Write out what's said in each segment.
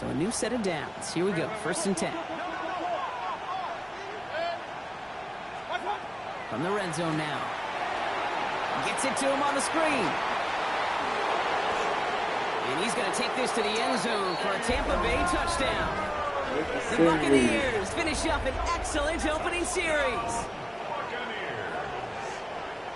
So a new set of downs. Here we go, 1st and 10. From the red zone now. Gets it to him on the screen. And he's going to take this to the end zone for a Tampa Bay touchdown. The Buccaneers finish up an excellent opening series.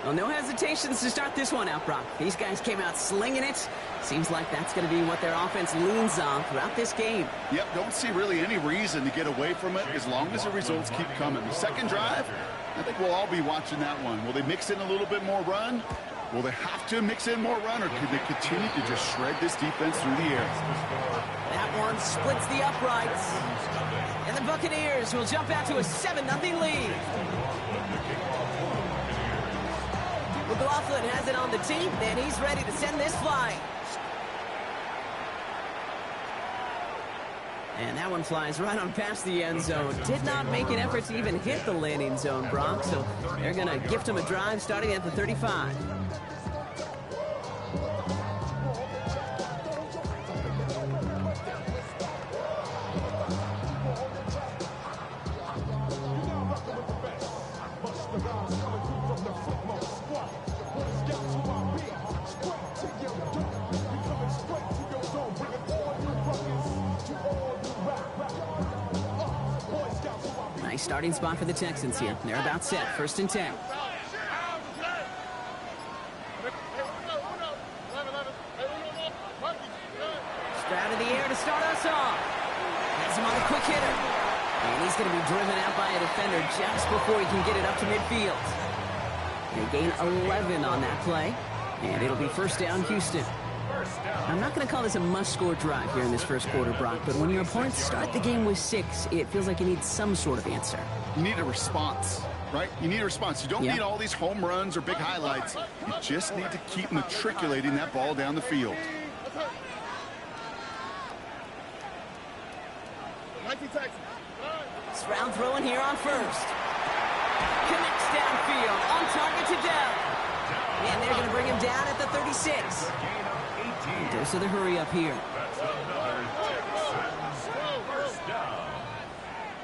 Well, no hesitations to start this one out, Brock. These guys came out slinging it. Seems like that's going to be what their offense leans on throughout this game. Yep, don't see really any reason to get away from it as long as the results keep coming. The second drive, I think we'll all be watching that one. Will they mix in a little bit more run? Will they have to mix in more run, or could they continue to just shred this defense through the air? That one splits the uprights. And the Buccaneers will jump out to a 7-0 lead. McLaughlin has it on the tee, and he's ready to send this flying. And that one flies right on past the end zone. Did not make an effort to even hit the landing zone, Brock, so they're going to gift him a drive starting at the 35. Nice starting spot for the Texans here. They're about set. 1st and 10. Stroud in the air to start us off. Has him on the quick hitter. And he's going to be driven out by a defender just before he can get it up to midfield. They gain 11 on that play. And it'll be 1st down, Houston. I'm not going to call this a must-score drive here in this first quarter, Brock, but when your opponents start the game with 6, it feels like you need some sort of answer. You need a response, right? You need a response. You don't need all these home runs or big highlights. You just need to keep matriculating that ball down the field. Stroud throwing here on 1st. Connects downfield, on target to Dell. And they're going to bring him down at the 36. Dose of the hurry up here.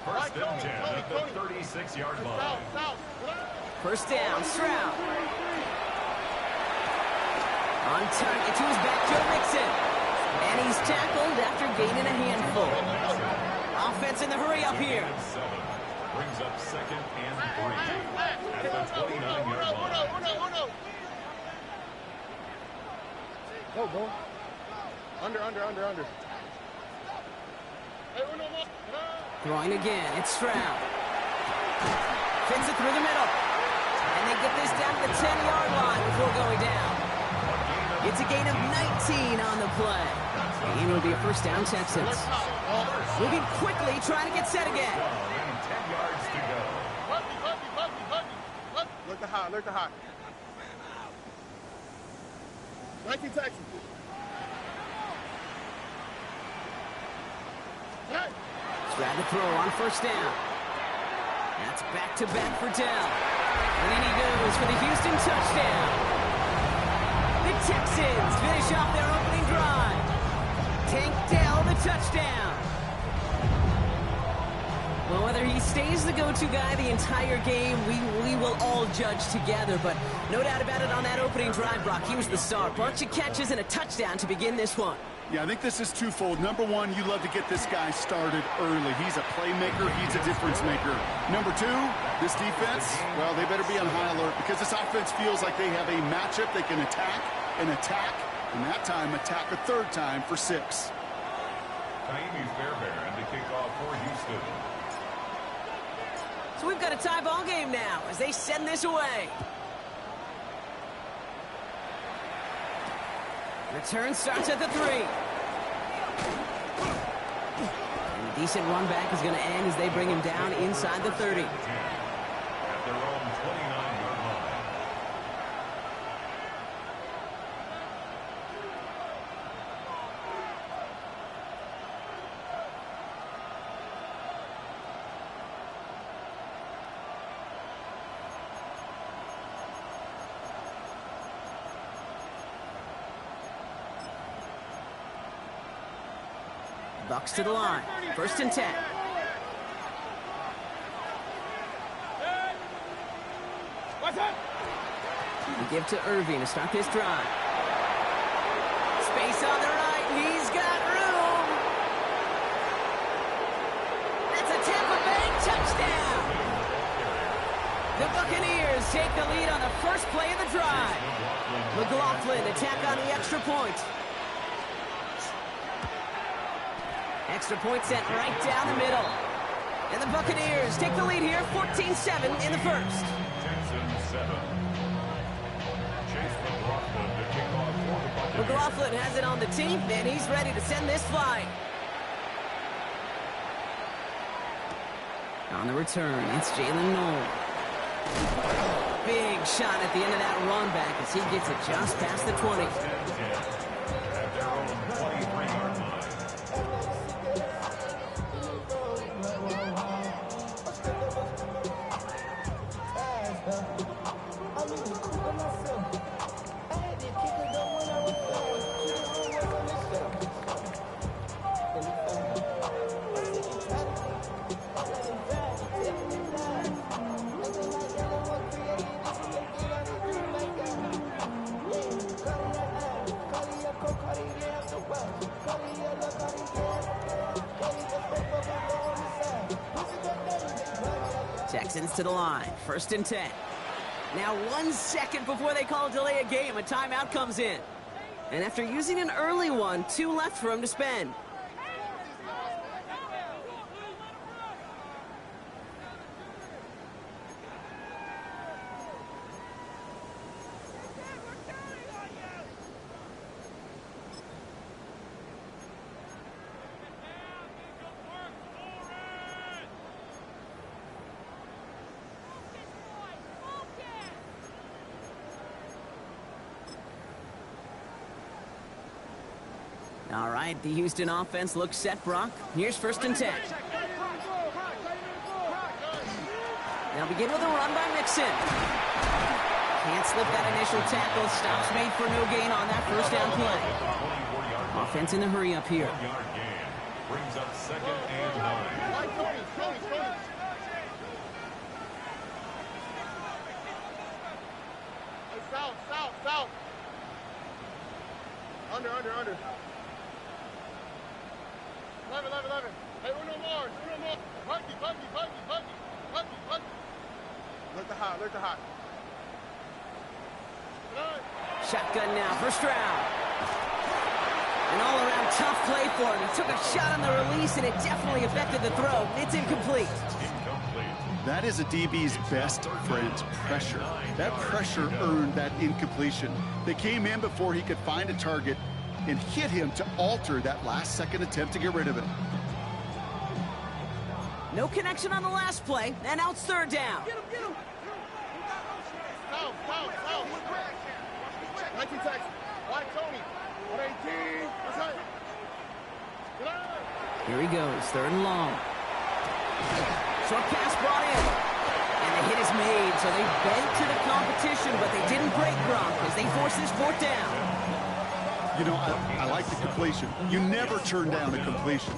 First and 10 at the 36-yard line. 1st down, Stroud. On target to his back, Joe Mixon. And he's tackled after gaining a handful. Offense in the hurry up here. Brings up 2nd and 3 at the 29-yard line. Go. Under. Throwing again, it's Stroud. Fits it through the middle. And they get this down to the 10-yard line before going down. It's a gain of 19 on the play. And it'll be a 1st down, Texans. Moving quickly, trying to get set again. 10 yards to go. Look the high. 19 Texans. Stroud to throw on 1st down. That's back-to-back for Dell. And in he goes for the Houston touchdown. The Texans finish off their opening drive. Tank Dell the touchdown. Well, whether he stays the go-to guy the entire game, we will all judge together. But no doubt about it on that opening drive, Brock. He was the star. Bunch of catches and a touchdown to begin this one. Yeah, I think this is twofold. Number one, you love to get this guy started early. He's a playmaker. He's a difference maker. Number two, this defense, well, they better be on high alert because this offense feels like they have a matchup they can attack, and that time attack a 3rd time for 6. Taimi Fairbairn to kick off for Houston. So we've got a tie ball game now as they send this away. Return starts at the 3. And a decent run back is going to end as they bring him down inside the 30. At their own 29-yard line. Bucks to the line. 1st and 10. We give to Irving to start this drive. Space on the right. He's got room. That's a Tampa Bay touchdown. The Buccaneers take the lead on the first play of the drive. McLaughlin attack on the extra point. Extra point sent right down the middle. And the Buccaneers take the lead here, 14-7 in the first. Texans 7. Chase McLaughlin to kick off for the Buccaneers. McLaughlin has it on the team, and he's ready to send this flying. On the return, it's Jalen Noel. Big shot at the end of that run back as he gets it just past the 20. At their own 23-yard line. Texans to the line. 1st and 10. Now 1 second before they call a delay a game, a timeout comes in. And after using an early one, 2 left for him to spend. All right, the Houston offense looks set, Brock. Here's 1st and 10. Now begin with a run by Mixon. Can't slip that initial tackle. Stops made for no gain on that 1st down play. Offense in the hurry up here. Yard gain. Brings up 2nd and 9. South. Under. 11. Hey, Uno more. Buggy. Look the hot. Shotgun now, 1st round. An all-around tough play for him. He took a shot on the release, and it definitely affected the throw. It's incomplete. That is a DB's best friend, pressure. That pressure earned that incompletion. They came in before he could find a target and hit him to alter that last-second attempt to get rid of it. No connection on the last play, and now it's 3rd down. Get him. South. 19 Texas. White Tony. 118. That's right. Get on. Here he goes, 3rd and long. Short pass brought in. And the hit is made, so they bent to the competition, but they didn't break Gronk as they force this 4th down. You know, I like the completion. You never turn down a completion.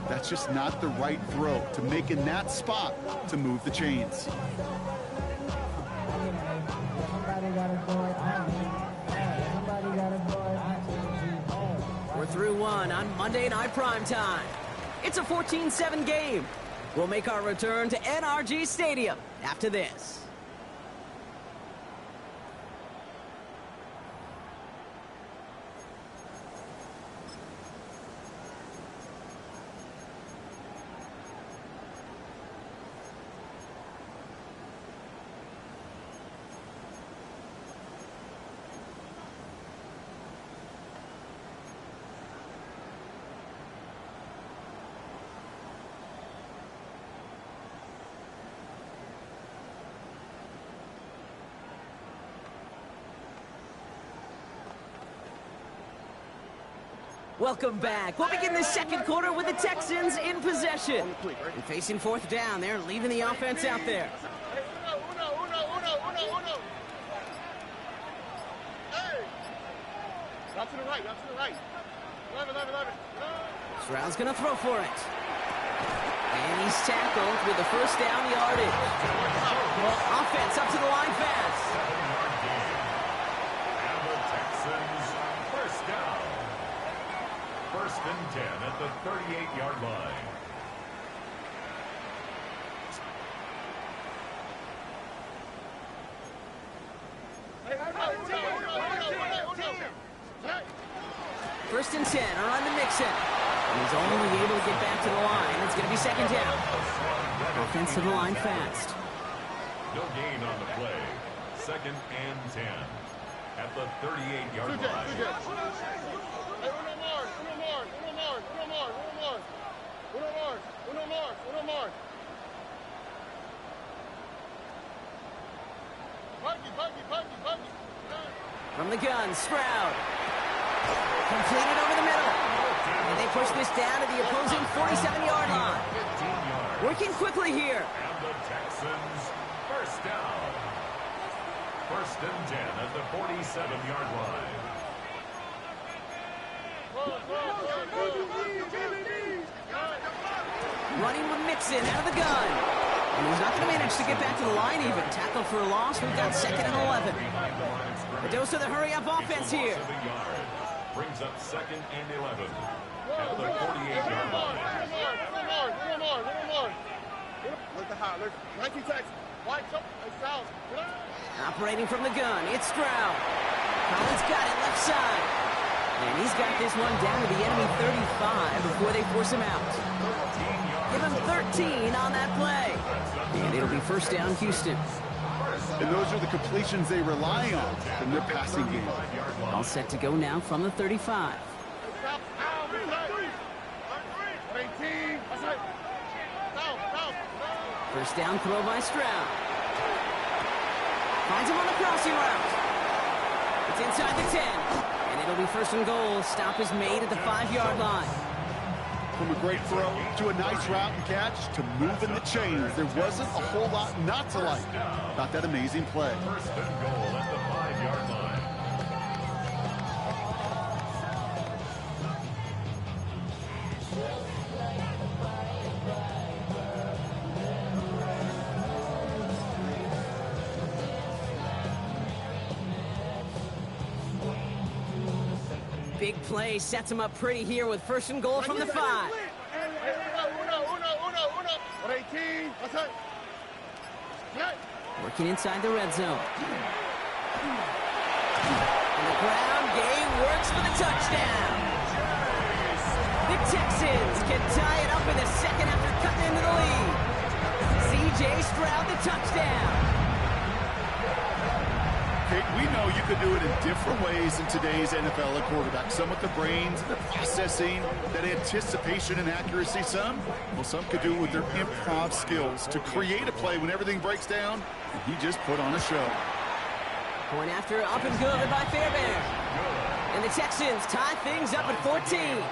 That's just not the right throw to make in that spot to move the chains. We're through 1 on Monday Night Primetime. It's a 14-7 game. We'll make our return to NRG Stadium after this. Welcome back. We'll begin the 2nd quarter with the Texans in possession. And facing 4th down, they're leaving the offense out there. Uno. Hey! Out to the right. Stroud's going to throw for it. And he's tackled with the first down yardage. Well, offense up to the line fast. 7-yard gain. And the Texans first down. First and 10 at the 38-yard line. First and 10 around the Mixon. And he's only able to get back to the line. It's going to be second down. Offense to the line fast. No gain on the play. Second and 10 at the 38-yard line. From the gun, Stroud. Completed over the middle. And they push this down to the opposing 47-yard line. 15 yards. Working quickly here. And the Texans first down. First and 10 at the 47-yard line. Running with Mixon out of the gun. And he's not going to manage to get back to the line even. Tackle for a loss. We've got second and 11. A dose of the hurry-up offense here. Brings up second and 11 at the 48-yard line. Operating from the gun, it's Stroud. Collins got it left side. And he's got this one down to the enemy 35 before they force him out. Give him 13 on that play. And it'll be first down, Houston. And those are the completions they rely on in their passing game. All set to go now from the 35. First down throw by Stroud. Finds him on the crossing route. It's inside the 10. And it'll be first and goal. Stop is made at the 5-yard line. From a great throw to a nice route and catch to moving the chains, there wasn't a whole lot not to like about that amazing play. First and goal at the 5-yard line. Big play sets him up pretty here with first and goal from the 5. Working inside the red zone. And the ground game works for the touchdown. The Texans can tie it up in the second after cutting into the lead. C.J. Stroud, the touchdown. We know you could do it in different ways in today's NFL at quarterback. Some with the brains, the processing, that anticipation and accuracy. Some could do it with their improv skills to create a play when everything breaks down. And he just put on a show. Point after, up and good by Fairbairn. And the Texans tie things up at 14.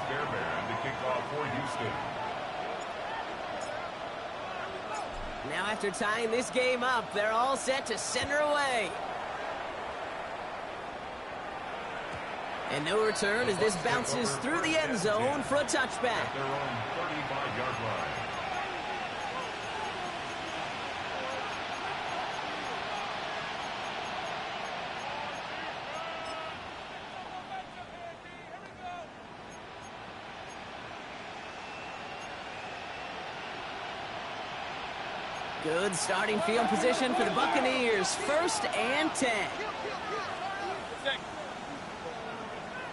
Fairbairn to kick off for Houston. Now after tying this game up, they're all set to send her away. And no return as this bounces through the end zone for a touchback. At their own 35-yard line. Good starting field position for the Buccaneers. First and 10.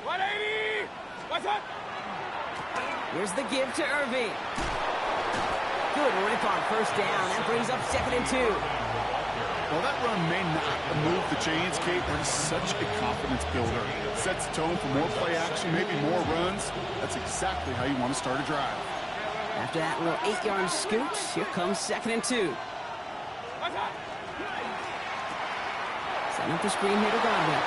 180! What's up? Here's the give to Irving. Good rip on first down. That brings up second and 2. Well, that run may not move the chains, Kate, but it's such a confidence builder. Sets the tone for more play action, maybe more runs. That's exactly how you want to start a drive. After that little 8-yard scoot, here comes second and 2. Setting up the screen here to Godwin.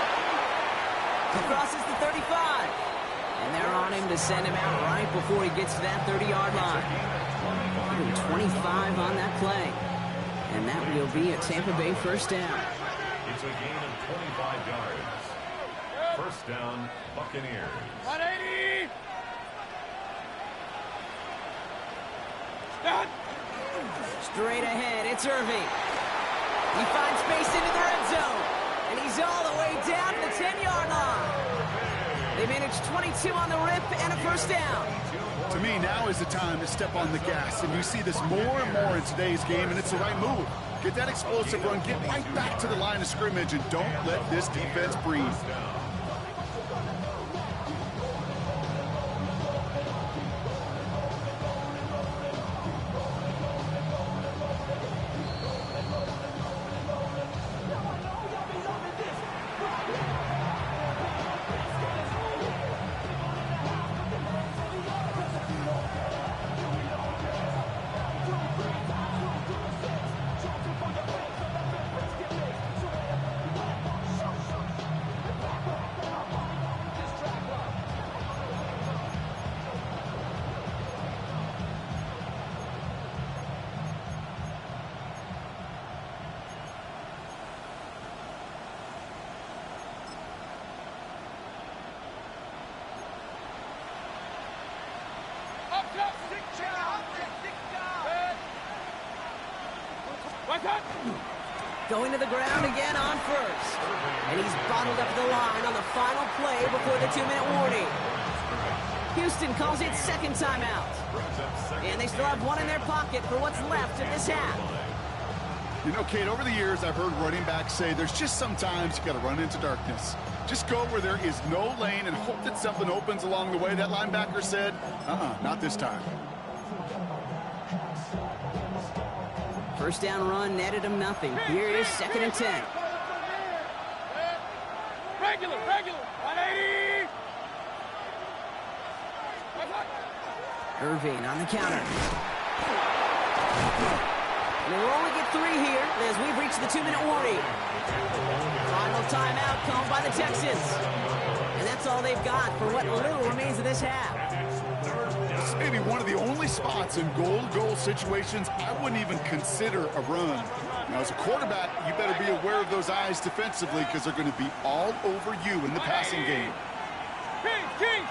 He crosses the 35. And they're on him to send him out right before he gets to that 30-yard line. 25 on that play. play. And that will be a Tampa Bay first down. It's a gain of 25 yards. First down, Buccaneers. 180! Straight ahead, it's Irving. He finds space into the red zone. And he's all the way down to the 10-yard line. They managed 22 on the rip and a first down. To me, now is the time to step on the gas, and you see this more and more in today's game, and it's the right move. Get that explosive run, get right back to the line of scrimmage, and don't let this defense breathe. Going to the ground again on first. And he's bottled up the line on the final play before the 2-minute warning. Houston calls it second timeout. And they still have one in their pocket for what's left of this half. You know, Kate, over the years, I've heard running backs say there's just sometimes you got to run into darkness. Just go where there is no lane and hope that something opens along the way. That linebacker said, not this time. First down run netted him nothing. Here is second and 10. Regular, 180! Irving on the counter. And we'll only get 3 here as we've reached the 2-minute warning. Final timeout called by the Texans. And that's all they've got for what little remains of this half. This may be one of the only spots in goal situations I wouldn't even consider a run. Now, as a quarterback, you better be aware of those eyes defensively because they're going to be all over you in the passing game. King!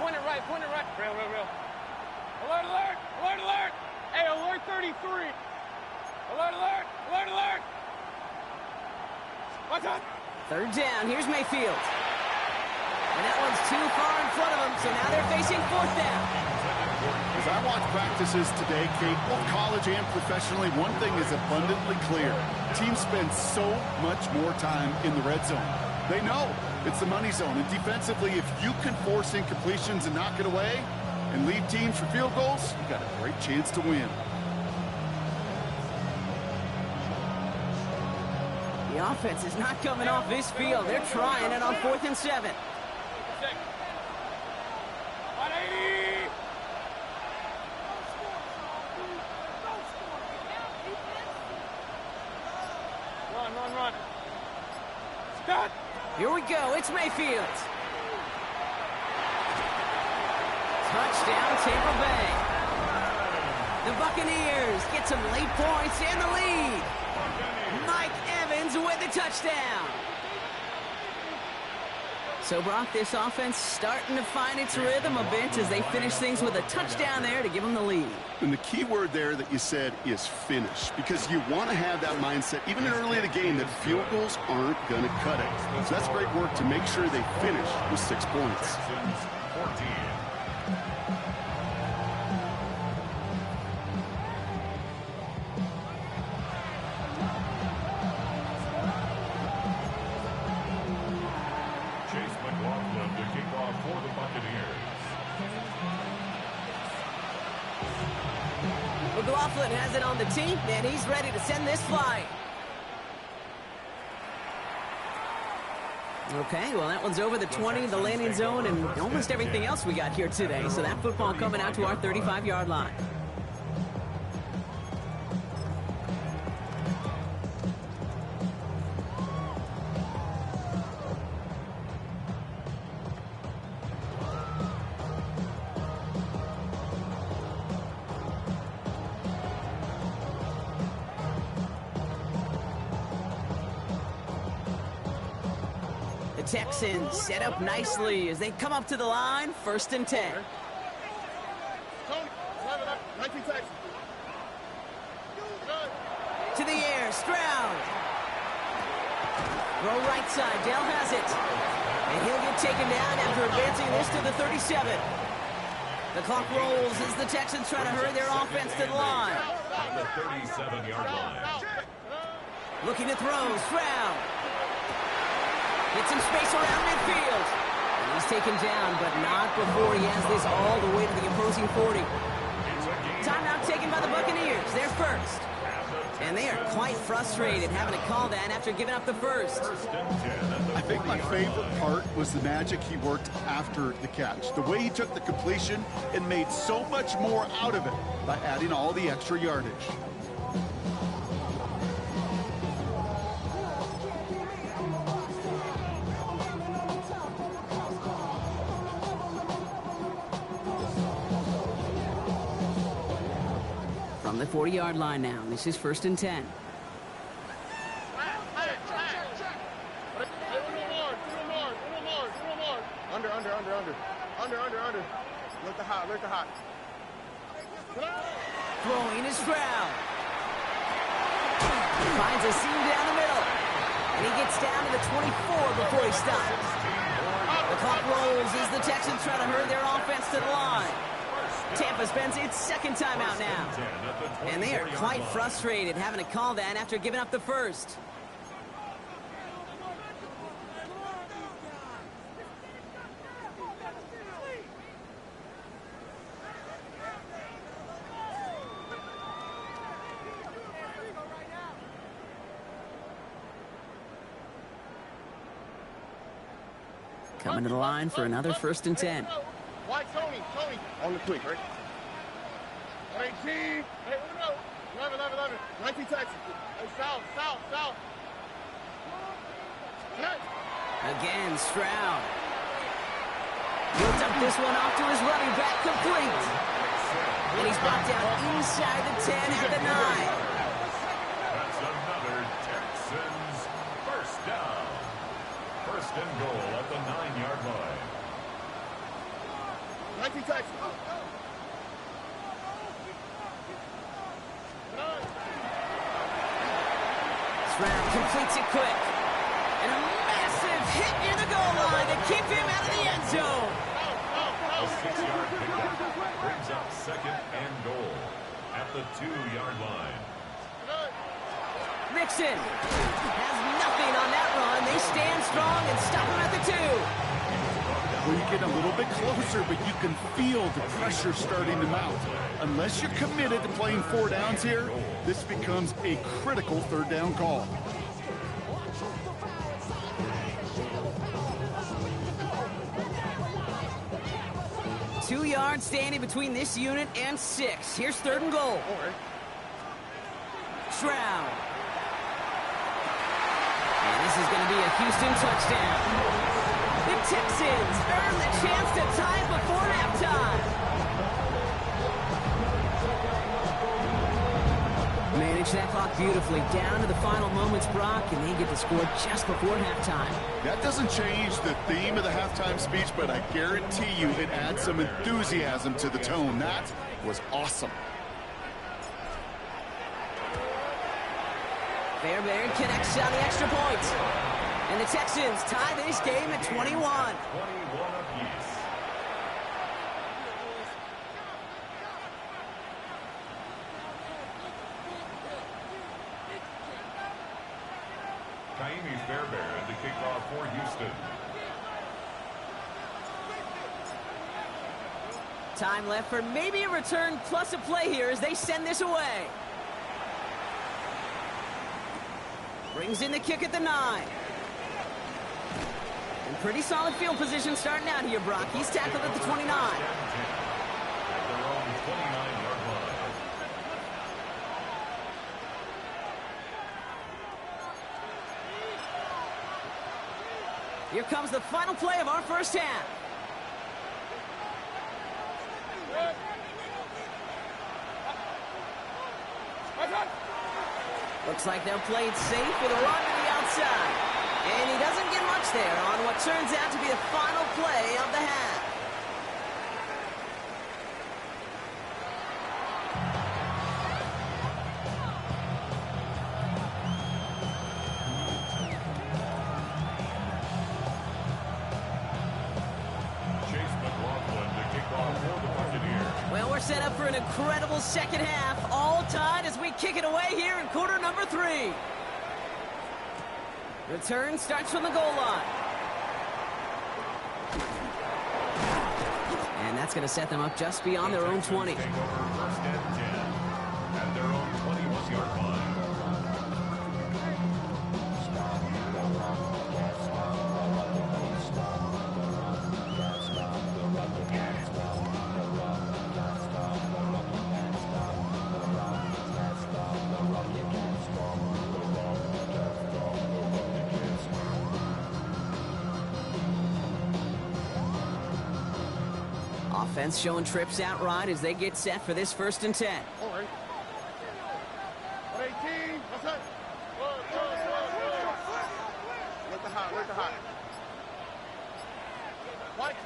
Point it right. Real. Alert! Hey, alert 33. Alert! What's up? Third down, here's Mayfield. And that one's too far in front of him, so now they're facing fourth down. As I watch practices today, Kate, both college and professionally, one thing is abundantly clear. Teams spend so much more time in the red zone. They know it's the money zone. And defensively, if you can force incompletions and knock it away and lead teams for field goals, you got a great chance to win. The offense is not coming off this field. They're trying it on 4th and 7. 180! Run. Scott! Here we go. It's Mayfield. Touchdown, Tampa Bay. The Buccaneers get some late points and the lead. Mike Evans with the touchdown. So, Brock, this offense starting to find its rhythm a bit as they finish things with a touchdown there to give them the lead. And the key word there that you said is finish, because you want to have that mindset, even early in the game, that field goals aren't going to cut it. So that's great work to make sure they finish with 6 points. 14. McLaughlin has it on the tee, and he's ready to send this flying. Okay, well, that one's over the 20, the landing zone, and almost everything else we got here today. So that football coming out to our 35-yard line. Texans set up nicely as they come up to the line, 1st and 10. Tony, 19 Texans. To the air, Stroud. Throw right side, Dell has it. And he'll get taken down after advancing this to the 37. The clock rolls as the Texans try to hurry their offense to the line. On the 37-yard line. Looking to throw, Stroud. Gets some space around midfield. And he's taken down, but not before he has this all the way to the opposing 40. Timeout taken by the Buccaneers. They're first. And they are quite frustrated having to call that after giving up the first. I think my favorite part was the magic he worked after the catch. The way he took the completion and made so much more out of it by adding all the extra yardage. From the 40-yard line now, this is 1st and 10. Under. Look the hot. Throwing is Stroud. Finds a seam down the middle. And he gets down to the 24 before he stops. The clock rolls as the Texans try to hurry their offense to the line. Tampa spends its 2nd timeout now. And they are quite frustrated having to call that after giving up the first. Coming to the line for another 1st and 10. Why, Tony? On the quick, right? 18. Hey, no. 11. 19 Texas. Hey, south. Again, Stroud. He'll dump this one off to his running back, complete. And he's brought down inside the 10 at the 9. That's another Texans first down. 1st and goal at the 9-yard line. 19 Texas. Stroud completes it quick. And a massive hit near the goal line to keep him out of the end zone. A 6-yard pickup brings up 2nd and goal at the 2-yard line. Mixon has nothing on that run. They stand strong and stop him at the 2. Well, you get a little bit closer, but you can feel the pressure starting to mount. Unless you're committed to playing 4 downs here, this becomes a critical 3rd down call. Two yards standing between this unit and 6. Here's 3rd and goal. Stroud. And this is going to be a Houston touchdown. The Texans earn the chance to tie it before halftime. Manage that clock beautifully down to the final moments, Brock, and they get the score just before halftime. That doesn't change the theme of the halftime speech, but I guarantee you it adds some enthusiasm to the tone. That was awesome. Fairbairn connects on the extra point. And the Texans tie this game at 21. 21 apiece. Kaimi Fairbairn to kick off for Houston. Time left for maybe a return plus a play here as they send this away. Brings in the kick at the 9. And pretty solid field position starting out here, Brock. He's tackled at the 29. At their own 29-yard line. Here comes the final play of our first half. Looks like they'll play it safe with a run to the outside. And he doesn't get much there on what turns out to be the final play of the half. Well, we're set up for an incredible second half, all tied as we kick it away here in quarter number 3. Return starts from the goal line. And that's going to set them up just beyond their own 20. Take over first and 10 at their own 21-yard line. Offense showing trips out right as they get set for this 1st and 10. All right. 18. What's up? Let the hot. White.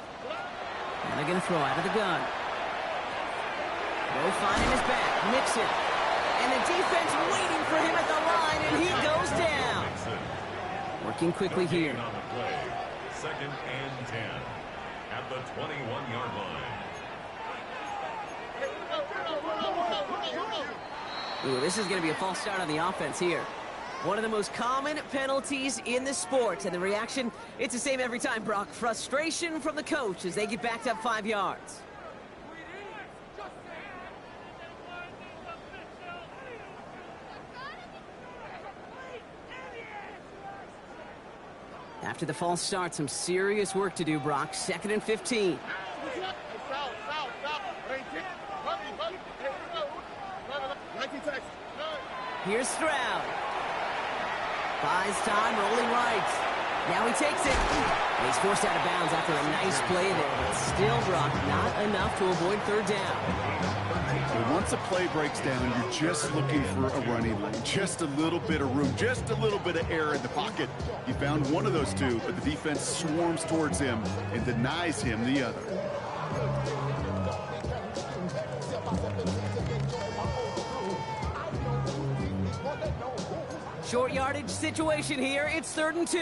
And they're going to throw out of the gun. Go finding his back. Mixon. And the defense waiting for him at the line, and he goes down. Working quickly here. On the play, 2nd and 10 at the 21-yard line. Ooh, this is going to be a false start on the offense here. One of the most common penalties in the sport, and the reaction, it's the same every time, Brock. Frustration from the coach as they get backed up 5 yards. After the false start, some serious work to do, Brock. 2nd and 15. Here's Stroud. Buys time, rolling right. Now he takes it. And he's forced out of bounds after a nice play there. But still, Brock, not enough to avoid 3rd down. So once a play breaks down, you're just looking for a running lane. Just a little bit of room, just a little bit of air in the pocket. He found one of those two, but the defense swarms towards him and denies him the other. Short yardage situation here. It's 3rd and 2.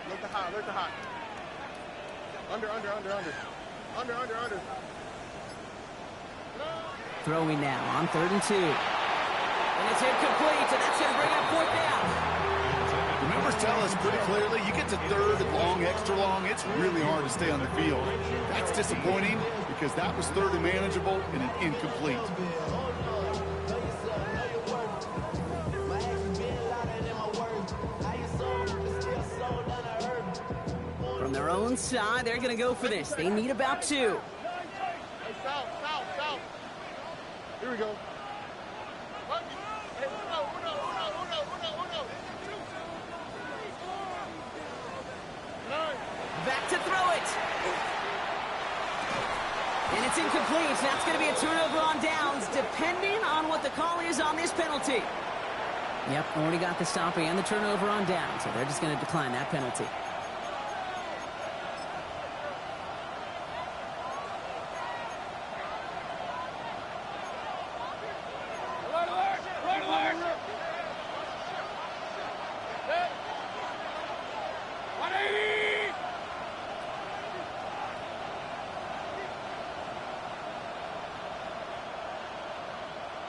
Let the hot. Under. Throwing now on 3rd and 2. And it's incomplete, and that's going to bring up 4th down. The numbers tell us pretty clearly, you get to 3rd and long, extra long, it's really hard to stay on the field. That's disappointing because that was 3rd and manageable and an incomplete. From their own side, they're going to go for this. They need about 2. Hey, south. Here we go. Hey, uno. Back to throw it. And it's incomplete. That's going to be a turnover on downs, depending on what the call is on this penalty. Yep, already got the stop and the turnover on downs, so they're just going to decline that penalty.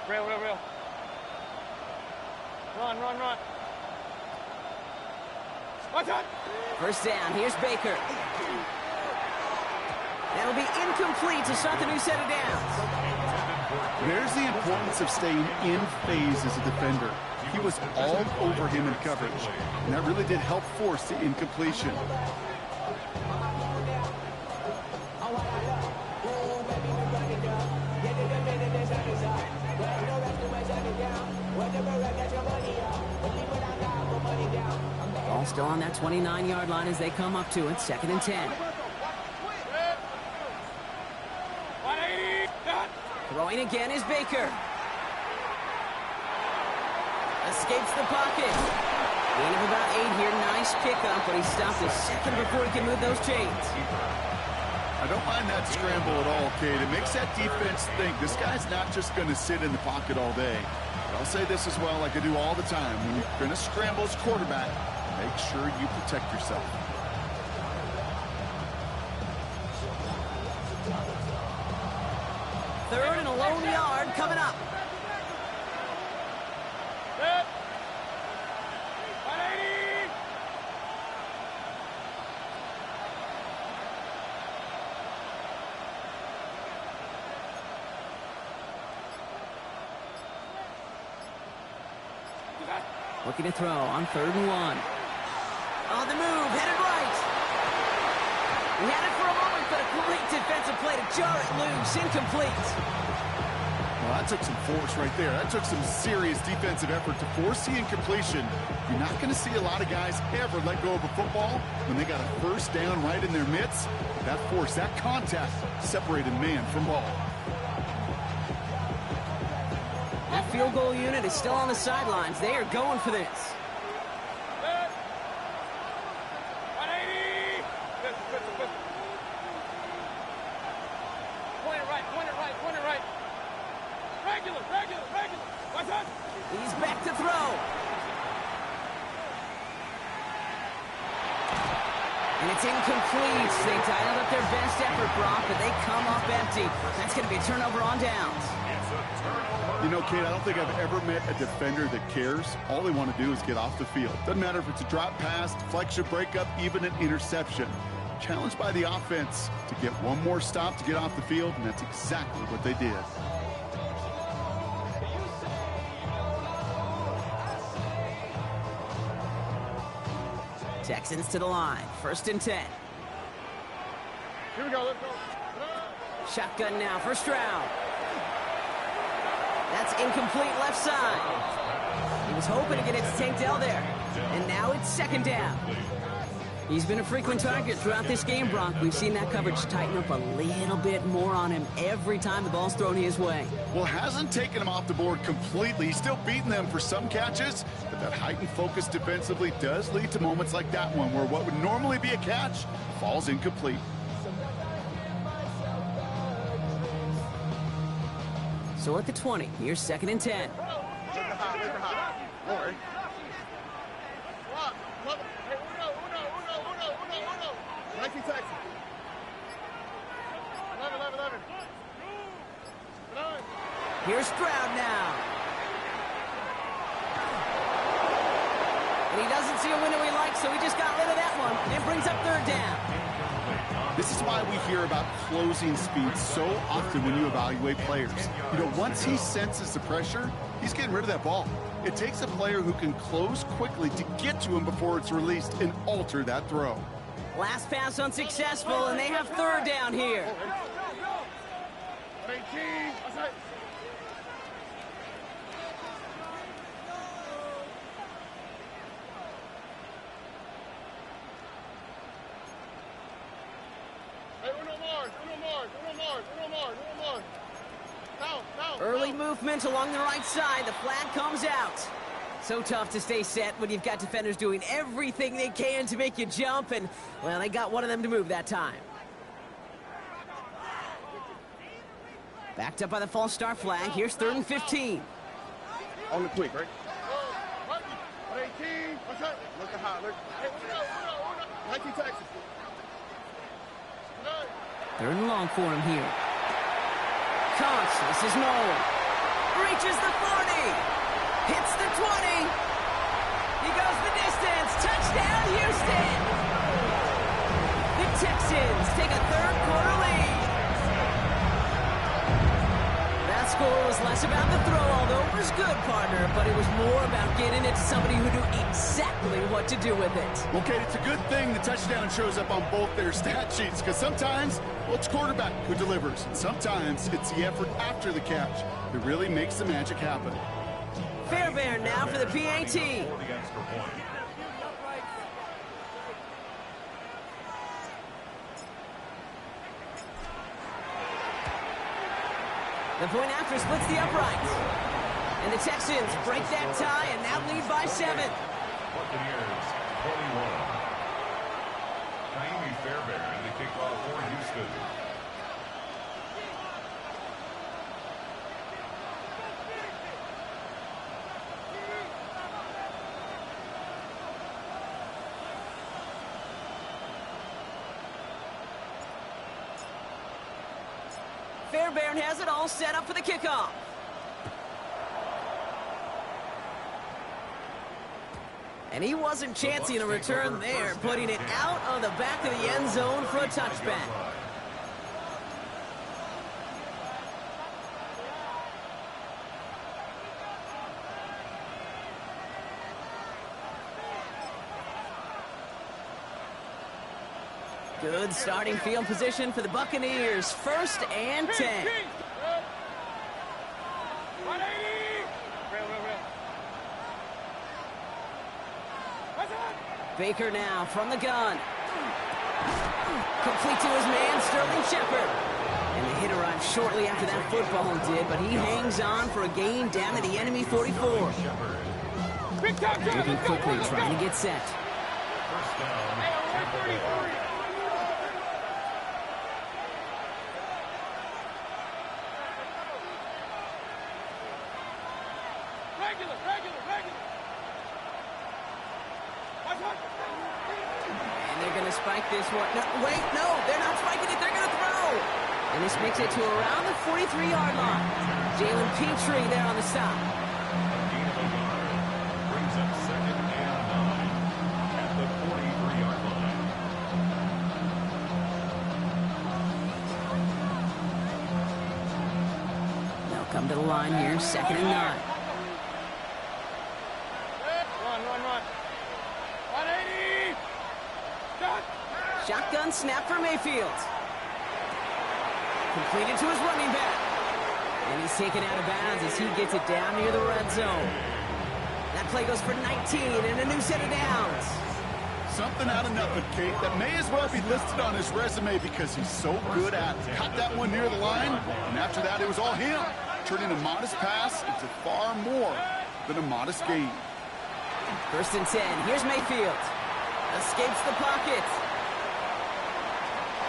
Real. Run. Watch out! 1st down, here's Baker. That'll be incomplete to start the new set of downs. There's the importance of staying in phase as a defender. He was all over him in coverage, and that really did help force the incompletion. Ball still on that 29-yard line as they come up to it. 2nd and 10. Throwing again is Baker. escapes the pocket. Gain of about 8 here. Nice pickup, but he stopped a second before he can move those chains. I don't mind that scramble at all, Kate. It makes that defense think this guy's not just going to sit in the pocket all day. But I'll say this as well, like I do all the time. When you're going to scramble as quarterback, make sure you protect yourself. Third and a lone yard coming up. Looking to throw on 3rd and 1. On the move, headed right. He had it for a moment, but a great defensive play to jar it loose. Incomplete. Well, that took some force right there. That took some serious defensive effort to force the incompletion. You're not going to see a lot of guys ever let go of a football when they got a first down right in their midst. That force, that contact, separated man from ball. That field goal unit is still on the sidelines. They are going for this. 180. Point it right. Regular. Watch out. He's back to throw. And it's incomplete. They dialed up their best effort, Brock, but they come up empty. That's going to be a turnover on downs. You know, Kate, I don't think I've ever met a defender that cares. All they want to do is get off the field. Doesn't matter if it's a drop pass, deflection, breakup, even an interception. Challenged by the offense to get one more stop to get off the field, and that's exactly what they did. Texans to the line. 1st and 10. Here we go. Let's go. Shotgun now. First round. That's incomplete left side. He was hoping to get it to Tank Dell there. And now it's 2nd down. He's been a frequent target throughout this game, Brock. We've seen that coverage tighten up a little bit more on him every time the ball's thrown his way. Well, hasn't taken him off the board completely. He's still beating them for some catches, but that heightened focus defensively does lead to moments like that one where what would normally be a catch falls incomplete. So at the 20, here's 2nd and 10. Look high. All right. Nike Texas. 11. Here's Stroud now. And he doesn't see a window he likes, so he just got rid of that one. And brings up 3rd down. This is why we hear about closing speed so often when you evaluate players. You know, once he senses the pressure, he's getting rid of that ball. It takes a player who can close quickly to get to him before it's released and alter that throw. Last pass unsuccessful, and they have 3rd down here. 18. Early movement along the right side. The flag comes out. So tough to stay set when you've got defenders doing everything they can to make you jump, and, well, they got one of them to move that time. Backed up by the false start flag. Here's 3rd and 15. On the quick, right? 18. What's up? Look high. Look. Nike Texas. 3rd and long for him here. Counts. This is Noel. Reaches the 40. Hits the 20. He goes the distance. Touchdown, Houston. The Texans take a 3rd quarter lead. That score was less about the throw, although it was good, partner, but it was more about getting it to somebody who knew exactly what to do with it. Okay, it's a good thing the touchdown shows up on both their stat sheets, because sometimes, well, it's quarterback who delivers, and sometimes it's the effort after the catch that really makes the magic happen. Fairbairn now for the PAT. The point after splits the uprights. And the Texans break that tie and now lead by 7. Buccaneers, 21. Naomi Fairbairn to kick off for Houston. Fairbairn has it all set up for the kickoff. And he wasn't chancing a return there, putting it out on the back of the end zone for a touchback. Good starting field position for the Buccaneers. 1st and 10. Baker now from the gun. Complete to his man, Sterling Shepard. And the hit arrived shortly after that football did, but he hangs on for a gain down to the enemy 44. Moving quickly, trying to get set. First down. And they're going to spike this one. No, wait, no, they're not spiking it. They're going to throw. And this makes it to around the 43-yard line. Jalen Petrie there on the stop. Brings up 2nd and 9 at the 43-yard line. They'll come to the line here, 2nd and 9. Run. 180. Shotgun snap for Mayfield. Completed to his running back. And he's taken out of bounds as he gets it down near the red zone. That play goes for 19 and a new set of downs. Something out of nothing, Kate, that may as well be listed on his resume because he's so good at it. Caught that one near the line, and after that, it was all him. Turning a modest pass into far more than a modest gain. 1st and 10. Here's Mayfield. Escapes the pocket.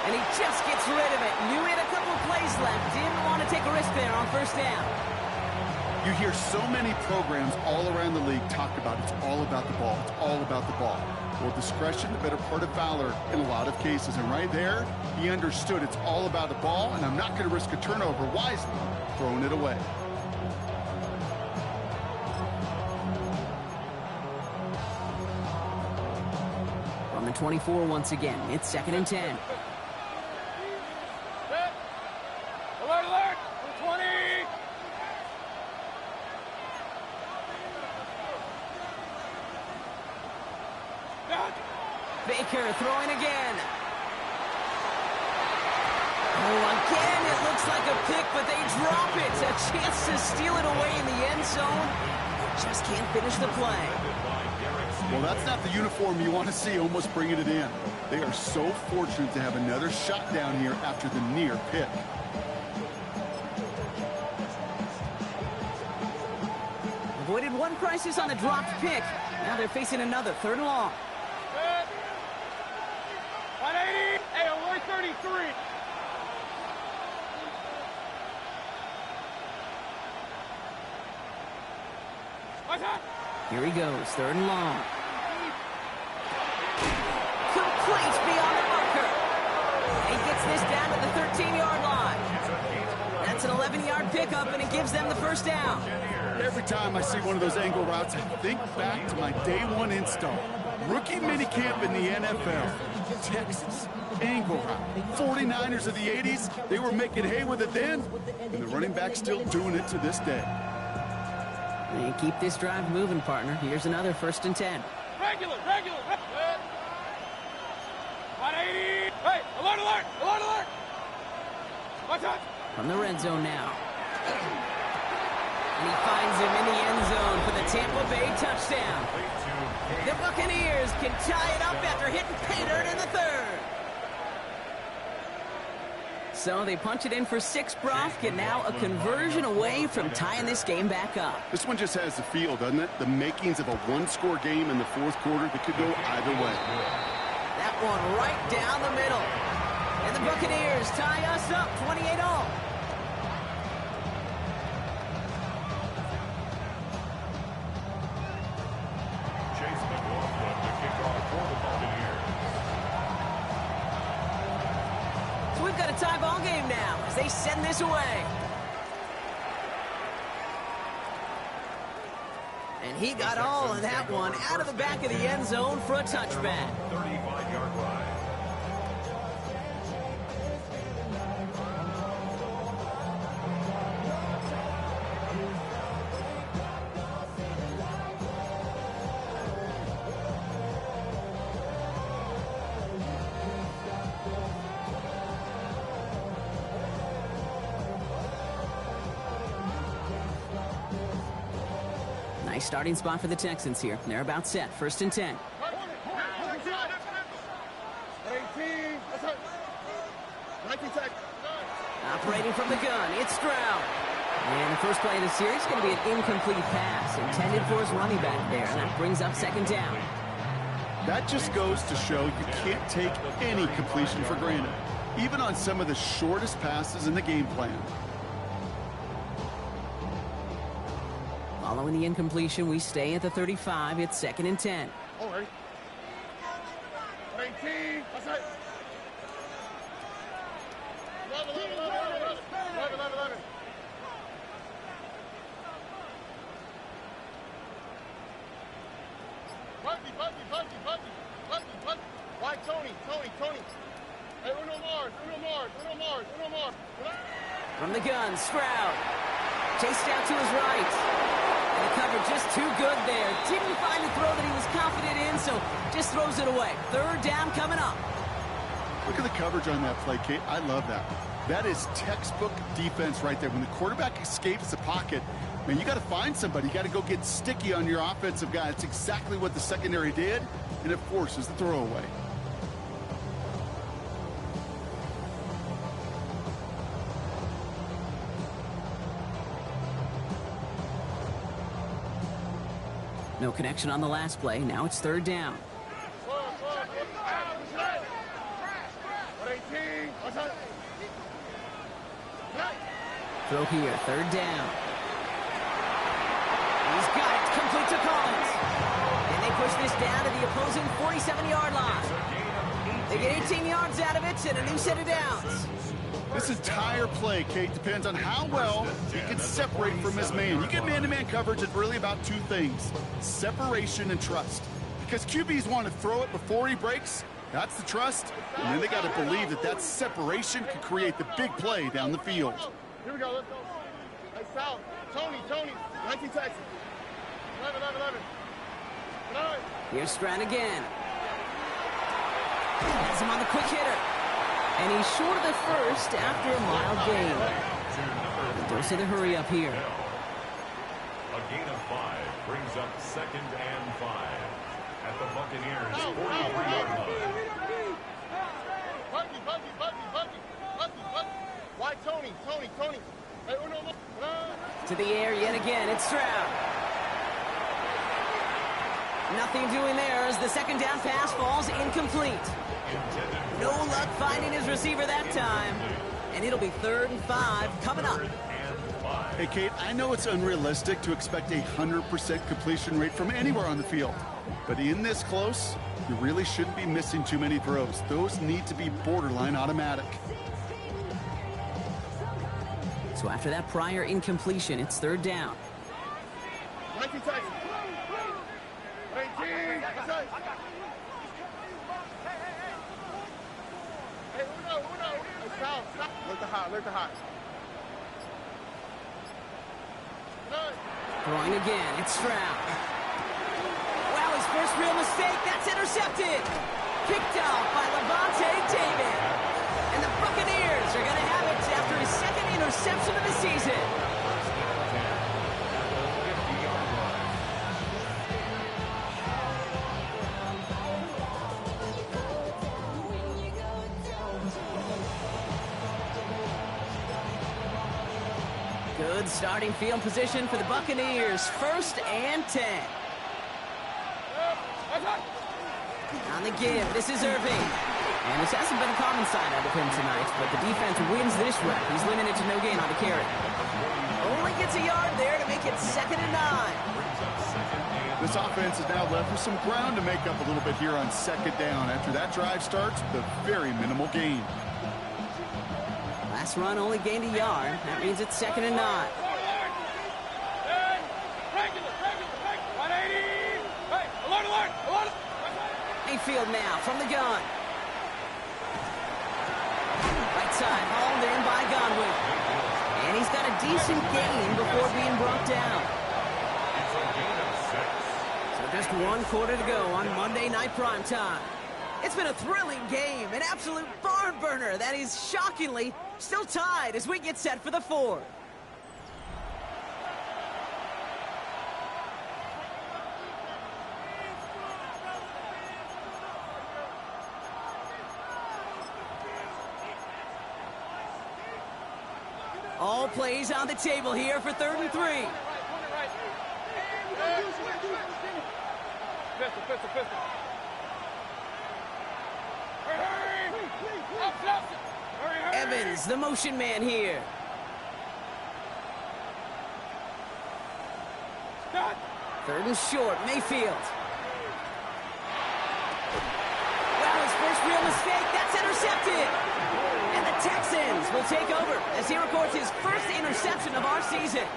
And he just gets rid of it. Knew he had a couple of plays left. Didn't want to take a risk there on 1st down. You hear so many programs all around the league talk about it's all about the ball. It's all about the ball. Well, discretion, the better part of valor in a lot of cases. And right there, he understood it's all about the ball, and I'm not going to risk a turnover wisely, throwing it away. On the 24 once again. It's 2nd and 10. Alert. 20. Baker throwing again. Oh, again, it looks like a pick, but they drop it. A chance to steal it away in the end zone. Just can't finish the play. Well, that's not the uniform you want to see almost bringing it in. They are so fortunate to have another shot down here after the near pick. Avoided one crisis on the dropped pick. Now they're facing another 3rd and long. 180. Hey, alert 33. Here he goes, 3rd and long. Complete beyond the marker. He gets this down to the 13-yard line. That's an 11-yard pickup, and it gives them the 1st down. Every time I see one of those angle routes, I think back to my day one install. Rookie minicamp in the NFL. Texas, angle route. 49ers of the 80s, they were making hay with it then, and the running back's still doing it to this day. And keep this drive moving, partner. Here's another 1st and 10. Regular. 180. Hey, alert. Watch out. From the red zone now. And he finds him in the end zone for the Tampa Bay touchdown. The Buccaneers can tie it up after hitting pay dirt in the 3rd. So they punch it in for 6, Brock, and now a conversion away from tying this game back up. This one just has the feel, doesn't it? The makings of a one-score game in the fourth quarter that could go either way. That one right down the middle. And the Buccaneers tie us up 28-all. So we've got a tie ball game now as they send this away. And he got all of that one out of the back of the end zone for a touchback. 35-yard line. Nice starting spot for the Texans here. They're about set. 1st and 10. Operating from the gun, it's Stroud. And the first play of the series is going to be an incomplete pass intended for his running back there. And that brings up 2nd down. That just goes to show you can't take any completion for granted, even on some of the shortest passes in the game plan. Following the incompletion, we stay at the 35. It's 2nd and 10. All right. 18. That's it. 11. Buggy. Why, Tony? Hey, Uno Mars. From the gun, Stroud. Chased out to his right. And the cover just too good there. Didn't find the throw that he was confident in, so just throws it away. 3rd down coming up. Look at the coverage on that play, Kate. I love that. That is textbook defense right there. When the quarterback escapes the pocket, man, you got to find somebody. You got to go get sticky on your offensive guy. That's exactly what the secondary did, and it forces the throwaway. No connection on the last play. Now it's 3rd down. Throw here, 3rd down. He's got it, complete to Collins. And they push this down to the opposing 47-yard line. They get 18 yards out of it and a new set of downs. This entire play, Kate, depends on how well he can separate from his man. You get man-to-man coverage, it's really about 2 things: separation and trust. Because QBs want to throw it before he breaks. That's the trust. And then they got to believe that that separation can create the big play down the field. Here we go, let's go. Hey, Sal, Tony, 19 Texas. 11. Here's Stroud again. Has him on the quick hitter. And he's short of the first after a mild gain. The dose of the hurry up here. A gain of 5 brings up 2nd and 5 at the Buccaneers 43-yard line. Buggy. Why, Tony? Hey, Uno Mars. To the air yet again, it's Stroud. Nothing doing there as the 2nd down pass falls incomplete. No luck finding his receiver that time. And it'll be 3rd and 5 coming up. Hey, Kate, I know it's unrealistic to expect a 100% completion rate from anywhere on the field. But in this close, you really shouldn't be missing too many throws. Those need to be borderline automatic. So after that prior incompletion, it's 3rd down. 19 Texas. 18. Hey, Uno. Hey, Sal. Look the high. Throwing again, it's Stroud. Wow, his first real mistake, that's intercepted. Picked off by Levante David. And the Buccaneers are going to have it after his 2nd interception of the season. Good starting field position for the Buccaneers. 1st and 10. On the give, this is Irving. And this hasn't been a common side out of him tonight, but the defense wins this rep. He's limited to no gain on the carry. Only gets a yard there to make it 2nd and 9. This offense is now left with some ground to make up a little bit here on 2nd down. After that drive starts, the very minimal gain. Last run only gained a yard. That means it's 2nd and 9. Mayfield now from the gun. Right side, hauled in by Godwin. And he's got a decent gain before being brought down. So just 1 quarter to go on Monday Night Primetime. It's been a thrilling game, an absolute barn burner that is shockingly still tied as we get set for the 4th. All plays on the table here for 3rd and 3. Evans, the motion man here. Third and short, Mayfield. Well, his first real mistake, that's intercepted. And the Texans will take over as he records his first interception of our season.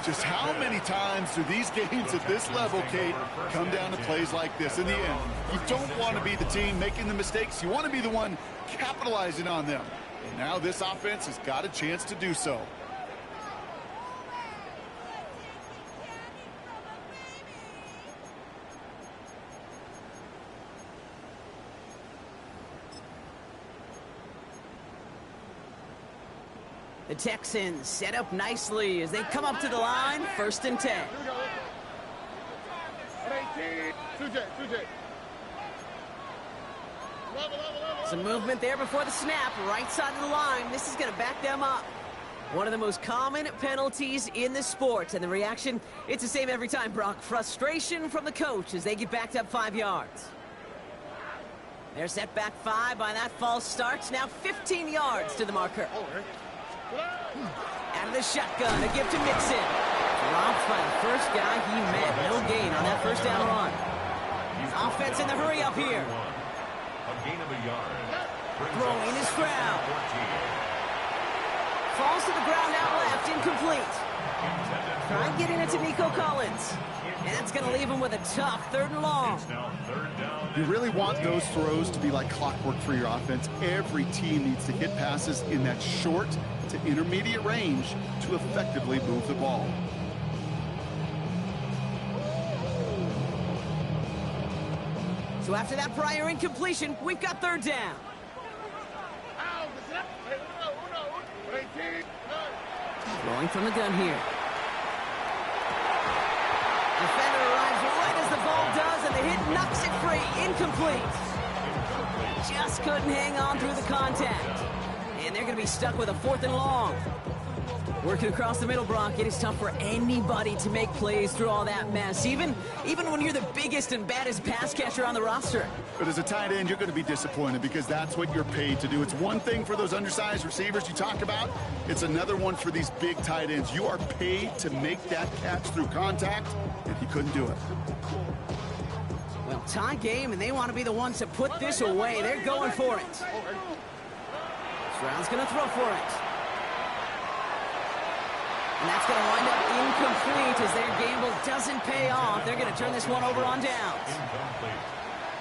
Just how many times do these games at this level, Kate, come down to plays like this? In the end, you don't want to be the team making the mistakes. You want to be the one capitalizing on them. And now this offense has got a chance to do so. The Texans set up nicely as they come up to the line, 1st and 10. Some movement there before the snap, right side of the line. This is going to back them up. One of the most common penalties in the sport, and the reaction, it's the same every time, Brock. Frustration from the coach as they get backed up 5 yards. They're set back 5 by that false start. Now 15 yards to the marker. Out of the shotgun, a give to Mixon. Dropped by the first guy he met. No gain on that 1st down run. Offense in the hurry up here. A gain of a yard. Throwing is Stroud. Falls to the ground out left, incomplete. Trying getting it to Nico Collins. And that's going to leave him with a tough 3rd and long. You really want those throws to be like clockwork for your offense. Every team needs to hit passes in that short to intermediate range to effectively move the ball. So after that prior incompletion, we've got 3rd down. Throwing from the gun here. Defender arrives right as the ball does, and the hit knocks it free. Incomplete. Just couldn't hang on through the contact. And they're going to be stuck with a 4th and long. Working across the middle, Brock, it is tough for anybody to make plays through all that mess, even when you're the biggest and baddest pass catcher on the roster. But as a tight end, you're going to be disappointed because that's what you're paid to do. It's one thing for those undersized receivers you talk about. It's another one for these big tight ends. You are paid to make that catch through contact, and he couldn't do it. Well, tie game, and they want to be the ones to put this away. They're going for it. Stroud's going to throw for it. And that's going to wind up incomplete as their gamble doesn't pay off. They're going to turn this one over on downs.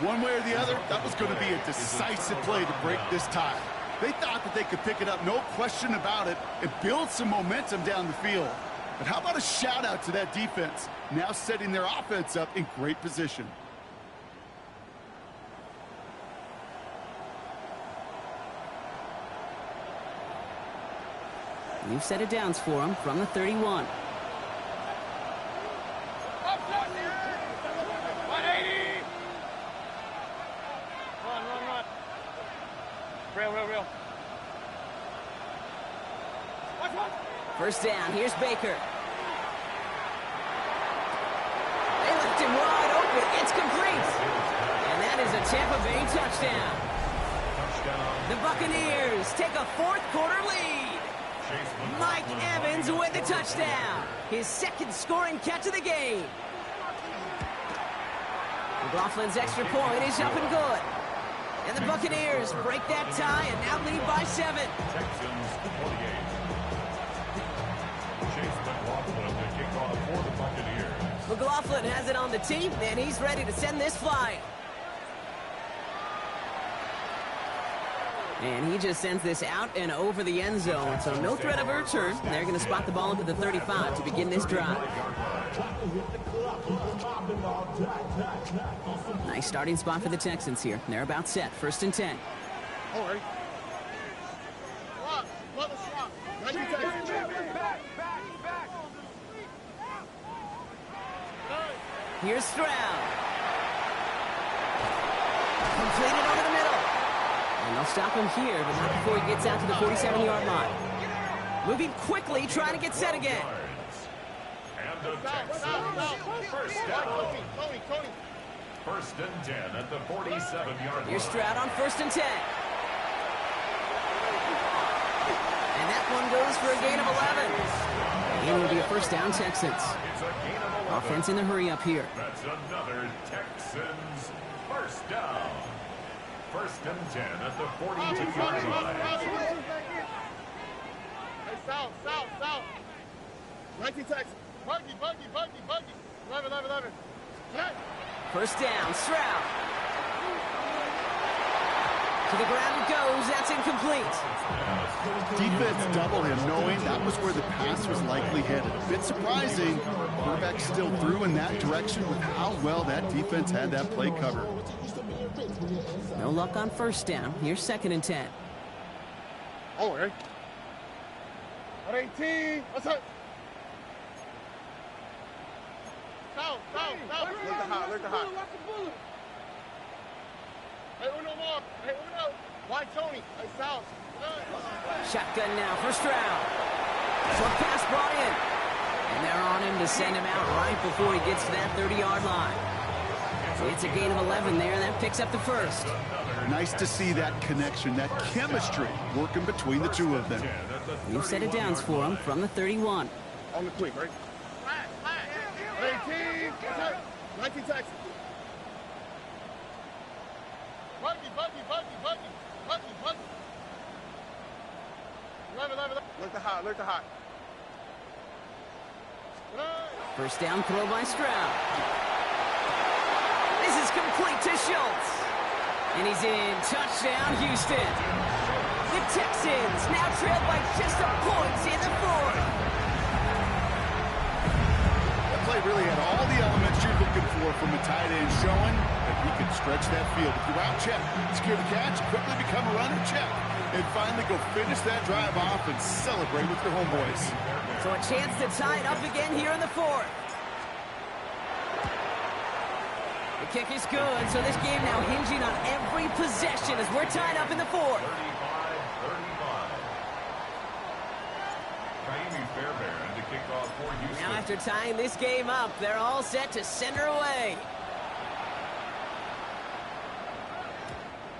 One way or the other, that was going to be a decisive play to break this tie. They thought that they could pick it up, no question about it, and build some momentum down the field. But how about a shout-out to that defense, now setting their offense up in great position. New set of downs for him from the 31. 180. Run. Real. First down, here's Baker. They left him wide open. It's complete. And that is a Tampa Bay touchdown. The Buccaneers take a fourth-quarter lead. Mike Evans with the touchdown. His second scoring catch of the game. McLaughlin's extra point is up and good. And the Buccaneers break that tie and now lead by 7. Texans 48. Chase McLaughlin to kick off for the Buccaneers. McLaughlin has it on the tee, and he's ready to send this flying. And he just sends this out and over the end zone, so no threat of a return. They're going to spot the ball up at the 35 to begin this drive. Nice starting spot for the Texans here. They're about set. First and 10. All right. Another shot. 90 Texans. Here's Stroud. Completed over the middle. And they'll stop him here, but not before he gets out to the 47-yard line. Moving quickly, trying to get set again. And the Texans first down. First and 10 at the 47-yard line. Here's Stroud on first and 10. And that one goes for a gain of 11. It will be a first down, Texans. It's a gain of 11. Offense in the hurry up here. That's another Texans first down. First and 10 at the 42-yard line. Hey, south. 19 Texans. Buggy. 11. First down, Stroud. To the ground it goes. That's incomplete. Defense double him, knowing that was where the pass was likely headed. A bit surprising. Quarterback still threw in that direction with how well that defense had that play covered. No luck on first down. Here's second and 10. All right. 18. What's up? South. Look the hot. Hey, Uno more. Hey, Uno. Why, Tony? Hey, South. Shotgun now for Stroud. Short pass brought in. And they're on him to send him out right before he gets to that 30-yard line. It's a gain of 11 there, and that picks up the first. Nice to see that connection, that chemistry working between the two of them. New set of downs for him from the 31. On the quick, right? 18. What's up? 19 Texans. Buggy. 11. Look the hot. First down throw by Stroud. This is complete to Schultz. And he's in. Touchdown, Houston. The Texans now trail by just a point in the fourth. That play really had all the elements you're looking for from a tight end, showing that he can stretch that field. If you're out, check. Secure the catch, quickly become a runner, check. And finally go finish that drive off and celebrate with your homeboys. So a chance to tie it up again here in the fourth. The kick is good, so this game now hinging on every possession as we're tied up in the fourth. 35-35. To kick off for Houston. Now after tying this game up, they're all set to send her away.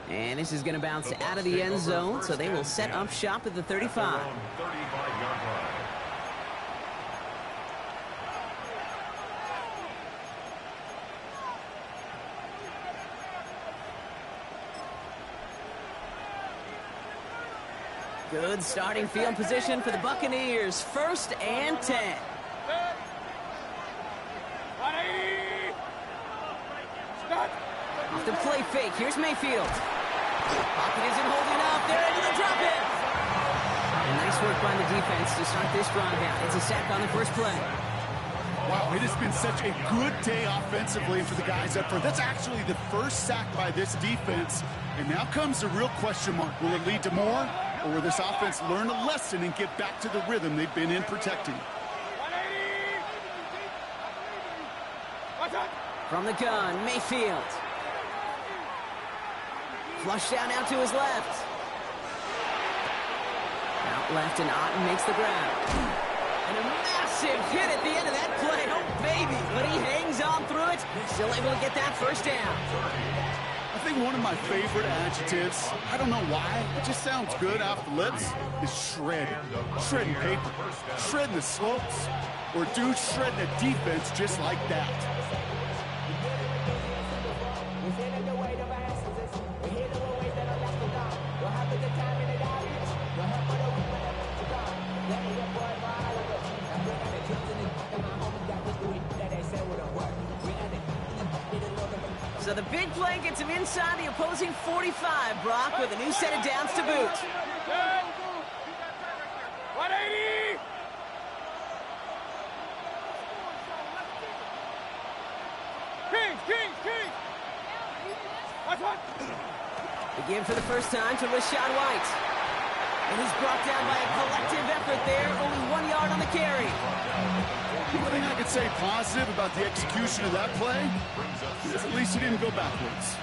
And this is going to bounce out of the end zone, so they will set up shop at the 35. 35-yard line. Good starting field position for the Buccaneers. First and 10. Off the play fake. Here's Mayfield. Pocket isn't holding up. They're able to drop it. And nice work by the defense to start this drive out. It's a sack on the first play. Wow, it has been such a good day offensively for the guys up front. That's actually the first sack by this defense. And now comes the real question mark. Will it lead to more? Or will this offense learn a lesson and get back to the rhythm they've been in protecting? From the gun, Mayfield. Flushed out now to his left. Now left, and Otten makes the grab. And a massive hit at the end of that play. Oh, baby. But he hangs on through it. Still able to get that first down. I think one of my favorite adjectives, I don't know why, it just sounds good off the lips, is shred. Shredding paper, shredding the slopes, or dude shredding a defense just like that. So the big play gets him inside the opposing 45, Brock, with a new set of downs to boot. 180! Kings! Watch one! Again for the first time to Rashad White. And he's brought down by a collective effort there, only 1 yard on the carry. One thing I could say positive about the execution of that play is at least he didn't go backwards.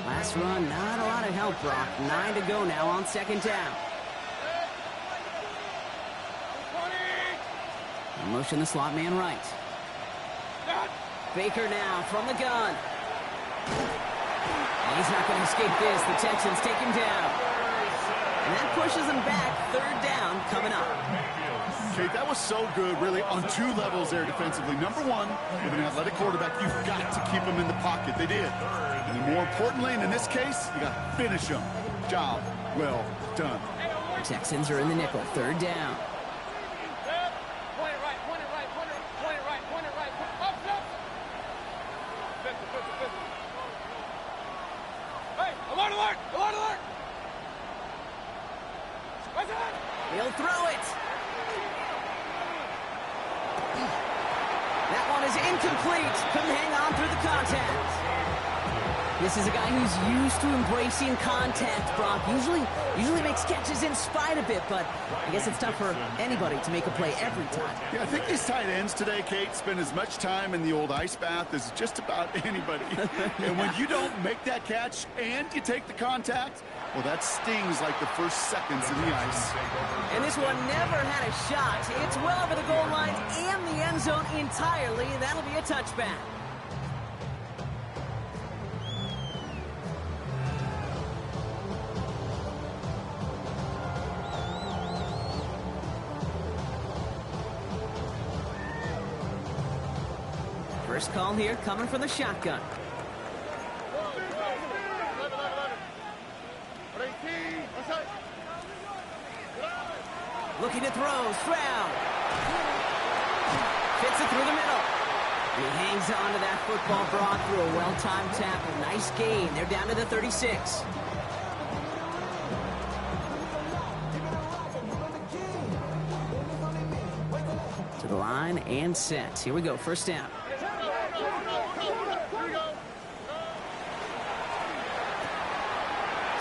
Last run, not a lot of help, Brock. 9 to go now on second down. Motion the slot man right. Baker now from the gun. And he's not going to escape this. The Texans take him down. And that pushes him back. Third down coming up. Kate, that was so good, really, on two levels there defensively. Number one, with an athletic quarterback, you've got to keep him in the pocket. They did. And then more importantly, and in this case, you got to finish him. Job well done. The Texans are in the nickel. Third down. Alert! He'll throw it. That one is incomplete. Couldn't hang on through the contact. This is a guy who's used to embracing contact, Brock. Usually makes catches in spite of it, but I guess it's tough for anybody to make a play every time. Yeah, I think these tight ends today, Kate, spend as much time in the old ice bath as just about anybody. And when you don't make that catch and you take the contact, well, that stings like the first seconds in the ice. And this one never had a shot. It's well over the goal line and the end zone entirely. That'll be a touchback. First call here coming from the shotgun. Looking to throw, Stroud. Fits it through the middle. And he hangs on to that football, Brock, through a well-timed tackle. Nice gain. They're down to the 36. To the line and set. Here we go, first down.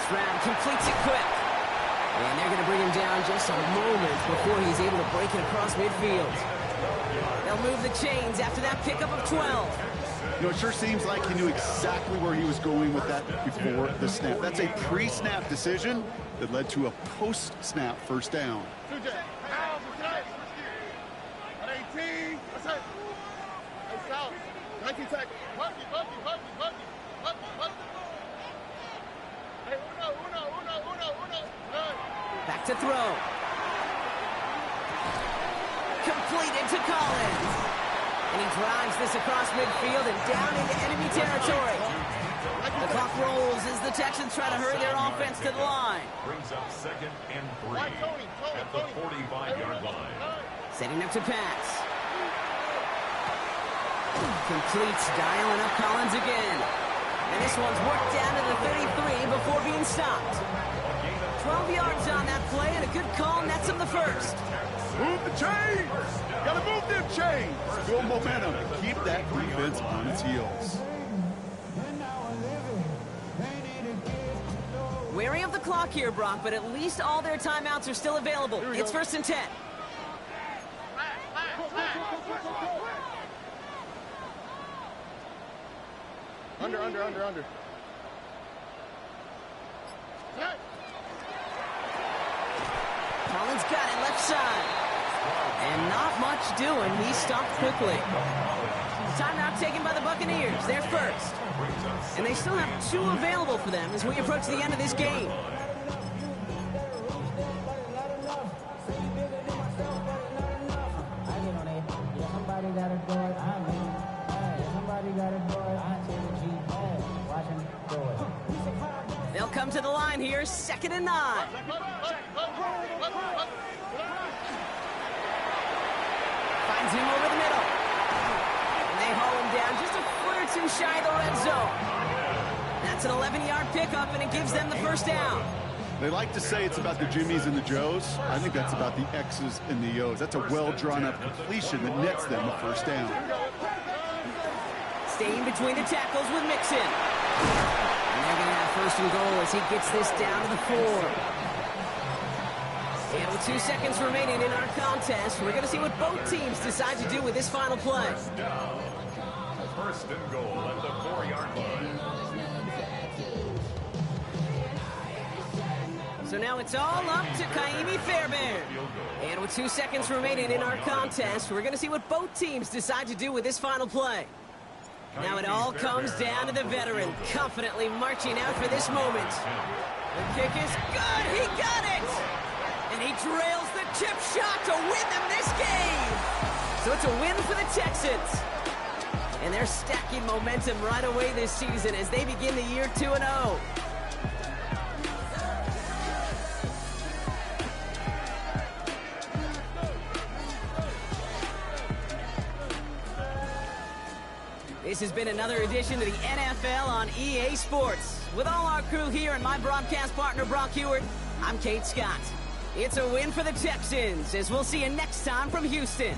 Stroud completes it quick. And they're going to bring him down just a moment before he's able to break it across midfield. They'll move the chains after that pickup of 12. You know, it sure seems like he knew exactly where he was going with that before the snap. That's a pre-snap decision that led to a post-snap first down. Back to throw. Completed to Collins. And he drives this across midfield and down into enemy territory. The clock rolls as the Texans try to hurry their offense to the line. Brings up 2nd and 3 at the 45-yard line. Setting up to pass. Completes, dialing up Collins again. And this one's worked down to the 33 before being stopped. 12 yards on that play, and a good call nets him the first. Move the chains! Gotta move them chains! Build momentum and keep that defense on its heels. Wary of the clock here, Brock, but at least all their timeouts are still available. It's 1st and 10. Under. Collins got it left side. And not much doing. He stopped quickly. Timeout taken by the Buccaneers. They're first. And they still have 2 available for them as we approach the end of this game. They'll come to the line here, 2nd and 9. Finds him over the middle. And they haul him down just a foot or 2 shy of the red zone. That's an 11-yard pickup, and it gives them the first down. They like to say it's about the Jimmies and the Joes. I think that's about the X's and the O's. That's a well-drawn-up completion that nets them the first down. Staying between the tackles with Mixon. And they're going to have 1st and goal as he gets this down to the 4. And with 2 seconds remaining in our contest, we're going to see what both teams decide to do with this final play. 1st and goal at the 4-yard line. So now it's all up to Kaimi Fairbairn. And with 2 seconds remaining in our contest, we're going to see what both teams decide to do with this final play. Now it all comes down to the veteran, confidently marching out for this moment. The kick is good. He got it. And he drills the chip shot to win them this game. So it's a win for the Texans. And they're stacking momentum right away this season as they begin the year 2-0. This has been another edition of the NFL on EA Sports. With all our crew here and my broadcast partner, Brock Hewitt, I'm Kate Scott. It's a win for the Texans, as we'll see you next time from Houston.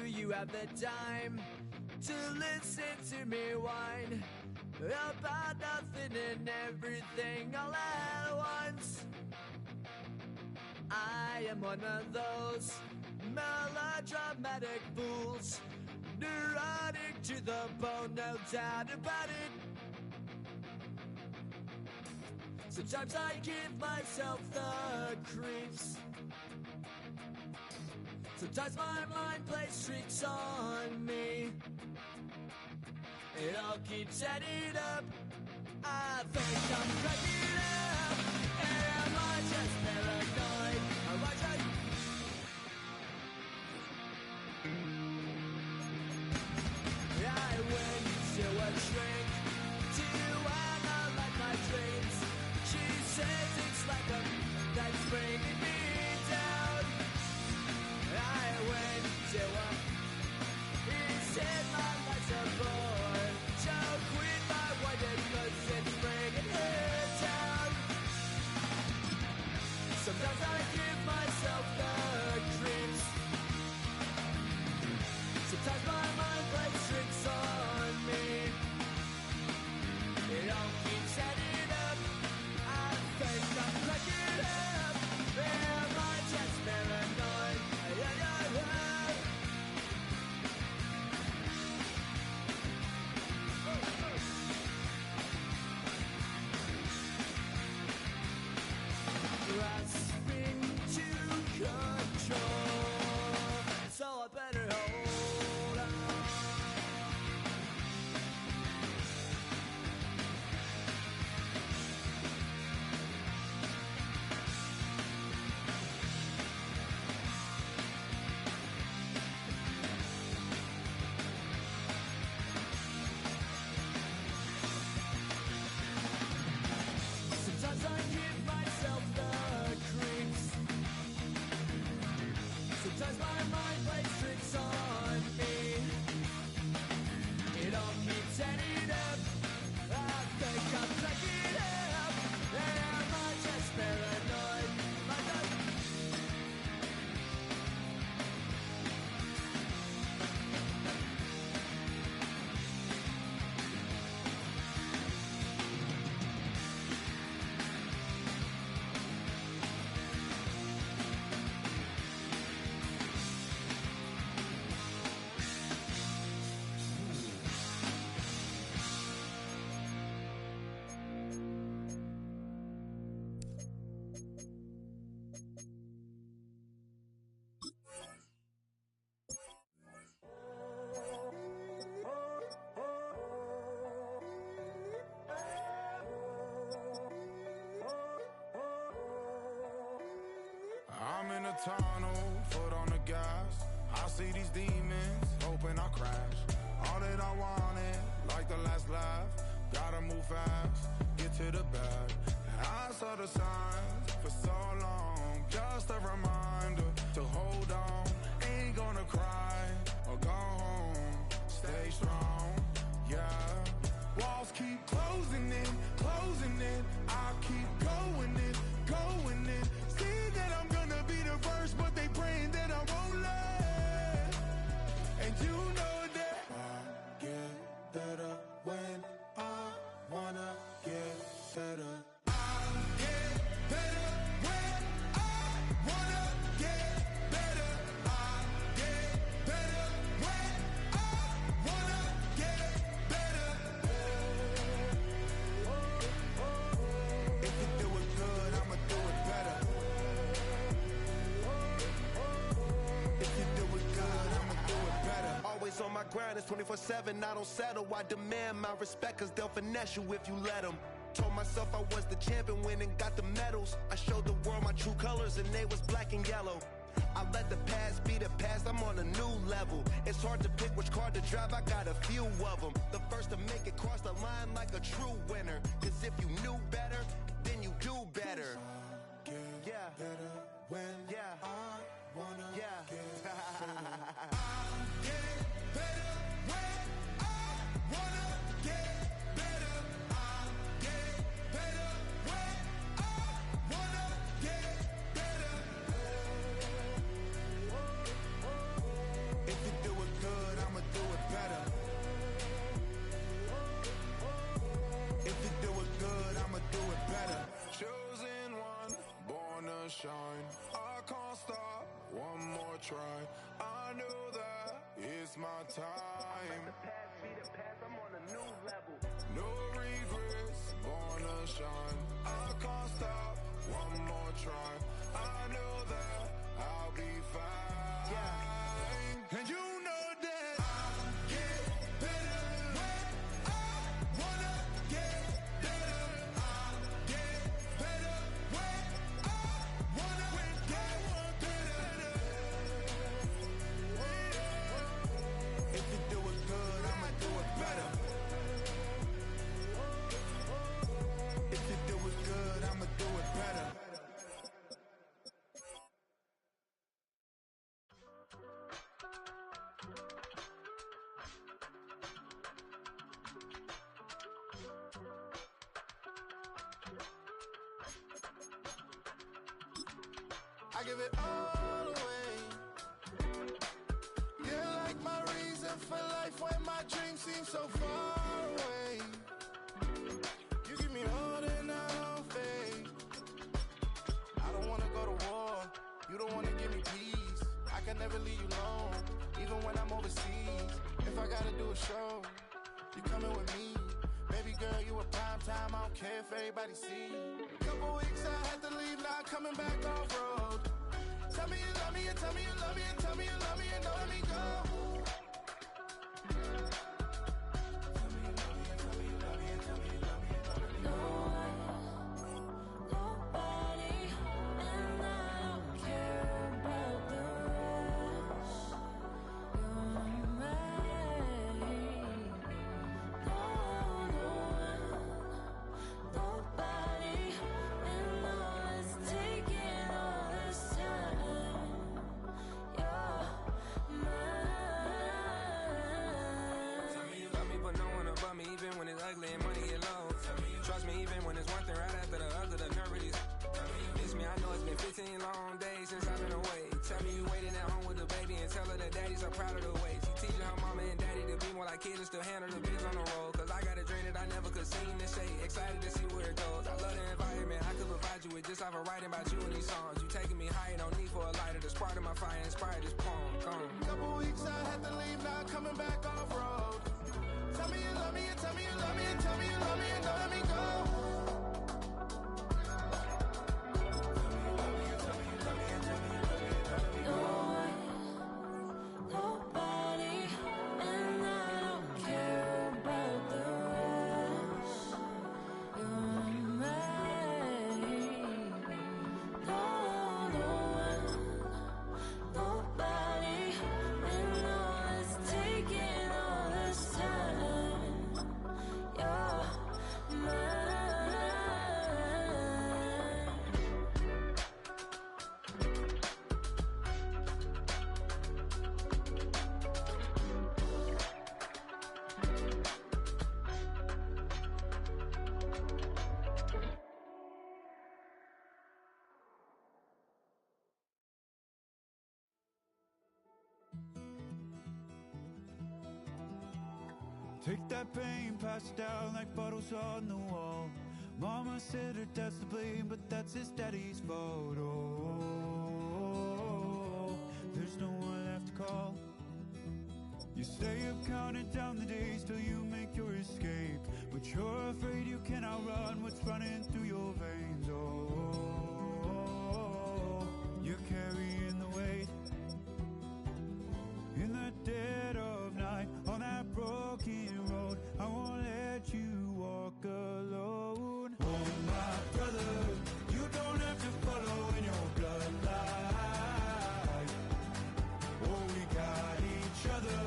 You have the time to listen to me whine about nothing and everything all at once. I am one of those melodramatic fools, neurotic to the bone, no doubt about it. Sometimes I give myself the creeps. Sometimes my mind plays tricks on me. It all keeps adding up. I think I'm cracking up. Am I just paranoid? Am I just... rhythm that's bringing me down. I went to him. He said my life's a bore. So quit my wife cause it's bringing her down. Sometimes I give myself the creeps. Sometimes my mind plays tricks on me. It all keeps adding up. I think I'm cracking up. Am I just paranoid? Grasping to control, so I better hold on. Sometimes I give myself the creeps. Sometimes my mind plays tricks on me. It all keeps adding up. I think I'm cracking up. Am I just paranoid? Am I just... I'm in a tunnel, foot on the gas. I see these demons, hoping I crash. All that I wanted, like the last laugh. Gotta move fast, get to the bag. And I saw the signs for so long. Just a reminder to hold on. Ain't gonna cry or go home. Stay strong, yeah. Walls keep closing in, closing in. I keep going in, going in. See that I'm gonna be the first, but they praying that I won't let. And you know that I get better when I wanna get better. I get better when I wanna get better. I get better when I wanna get better. If you do it good, I'ma do it better. If you do it good, I'ma do it better. Always on my grind, it's 24/7, I don't settle. I demand my respect, cause they'll finesse you if you let them. Told myself I was the champion, went and got the medals. I showed the world my true colors and they was black and yellow. I let the past be the past, I'm on a new level. It's hard to pick which car to drive, I got a few of them. The first to make it cross the line like a true winner. Cause if you knew better, then you do better. Yeah. Better when Yeah. I wanna Yeah. get better. Get better when I wanna get better. I get better when I wanna get better. If you do it good, I'ma do it better. If you do it good, I'ma do it better. Chosen one, born to shine. I can't stop, one more try. I know that it's my time. Past be the past, I'm on a new level. No regrets, born to shine. I can't stop, one more try. I know that I'll be fine. Yeah. And you know that I get better when I wanna get better. I get better when I wanna get better. if you do it good, I'ma do it better. If you do it good, I'ma do it better. I give it all away. You're like my reason for life when my dreams seem so far away. You give me all that I don't fade. I don't wanna go to war. You don't wanna give me peace. I can never leave you alone, even when I'm overseas. If I gotta do a show, you coming with me. Baby girl, you a prime time. I don't care if everybody see. Couple weeks I had to leave, now coming back off road. Tell me you love me, and tell me you love me, and tell me you love me, and don't let me go. Long days since I've been away. Tell me you waiting at home with the baby and tell her that daddy's so proud of the way. She teaching her mama and daddy to be more like kids and still handle the biz on the road. Cause I got a dream that I never could sing and say. Excited to see where it goes. I love the environment. I could provide you with just off of writing about you in these songs. You taking me higher, no need for a lighter. The spark of my fire inspired this poem. Come. Couple weeks I had to leave, now coming back off road. Tell me you love me, and tell me you love me, and tell me you love me, and don't let me go. Take that pain, pass it down like bottles on the wall. Mama said her dad's to blame, but that's his daddy's fault. Oh, there's no one left to call. You stay up counting down the days till you make your escape, but you're afraid you can't outrun what's running through your veins. Oh, you're carrying the weight in the dead of night on that broken road. I won't let you walk alone. Oh my brother, you don't have to follow in your bloodline. Oh, we got each other,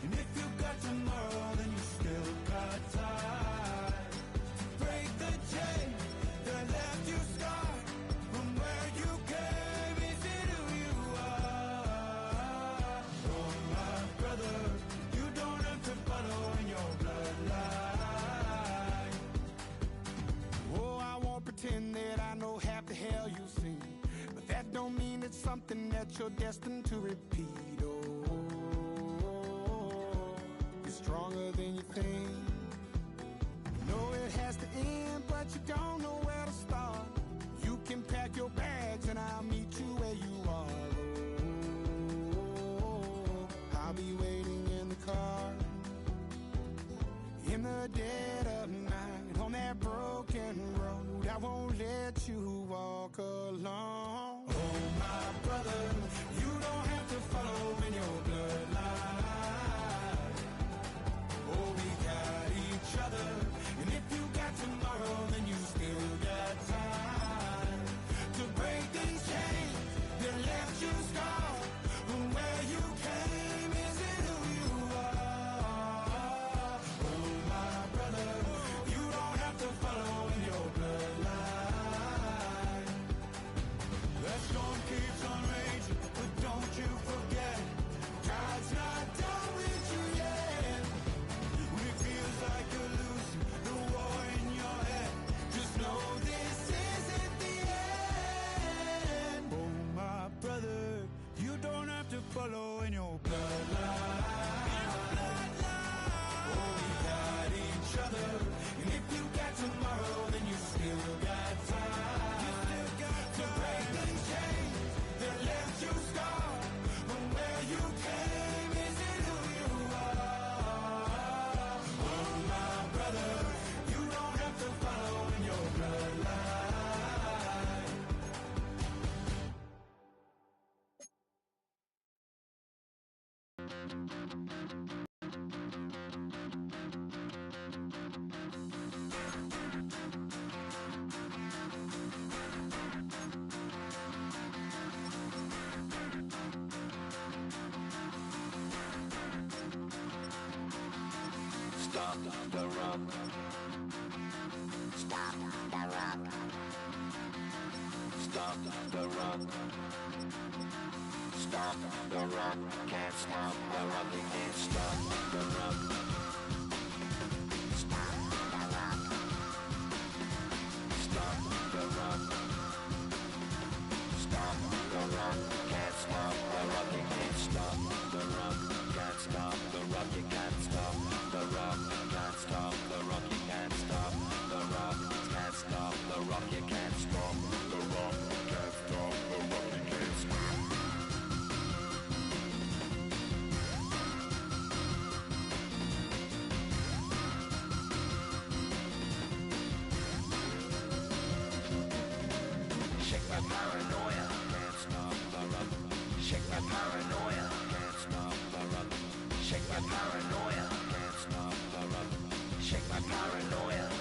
and if you got tomorrow, then you still got time. Break the chain that left you scarred from where you came. Is it who you are? Oh my brother, you don't have to follow in your bloodline. Oh, I won't pretend that I know half the hell you've seen, but that don't mean it's something that you're destined to repeat. Oh, you're stronger than you think. You know it has to end, but you don't know where to start. You can pack your bags and I'll meet you where you are. Oh, I'll be waiting in the car in the dead of night on that broken road. I won't let you walk alone. Oh my brother, you don't have to follow in your bloodline. Oh, we got each other, and if you got tomorrow, then you still got time. Stop the rock. Stop the rock. Stop the rock. Stop the rock. Can't stop the rock. You can't stop the rock. Stop the rock. Stop the rock. Stop the rock. Can't stop the rock. You can't stop the rock. Can't stop the rock. You can't stop the rock. Can't stop the rock. You can't stop the rock. Can't stop the rock. You can't stop the rock. Can't stop the rock. You can't stop. Shake my paranoia. Can't stop the rock. Shake my paranoia. Can't stop the rock. Shake my paranoia. Can't stop the rock. Shake my paranoia.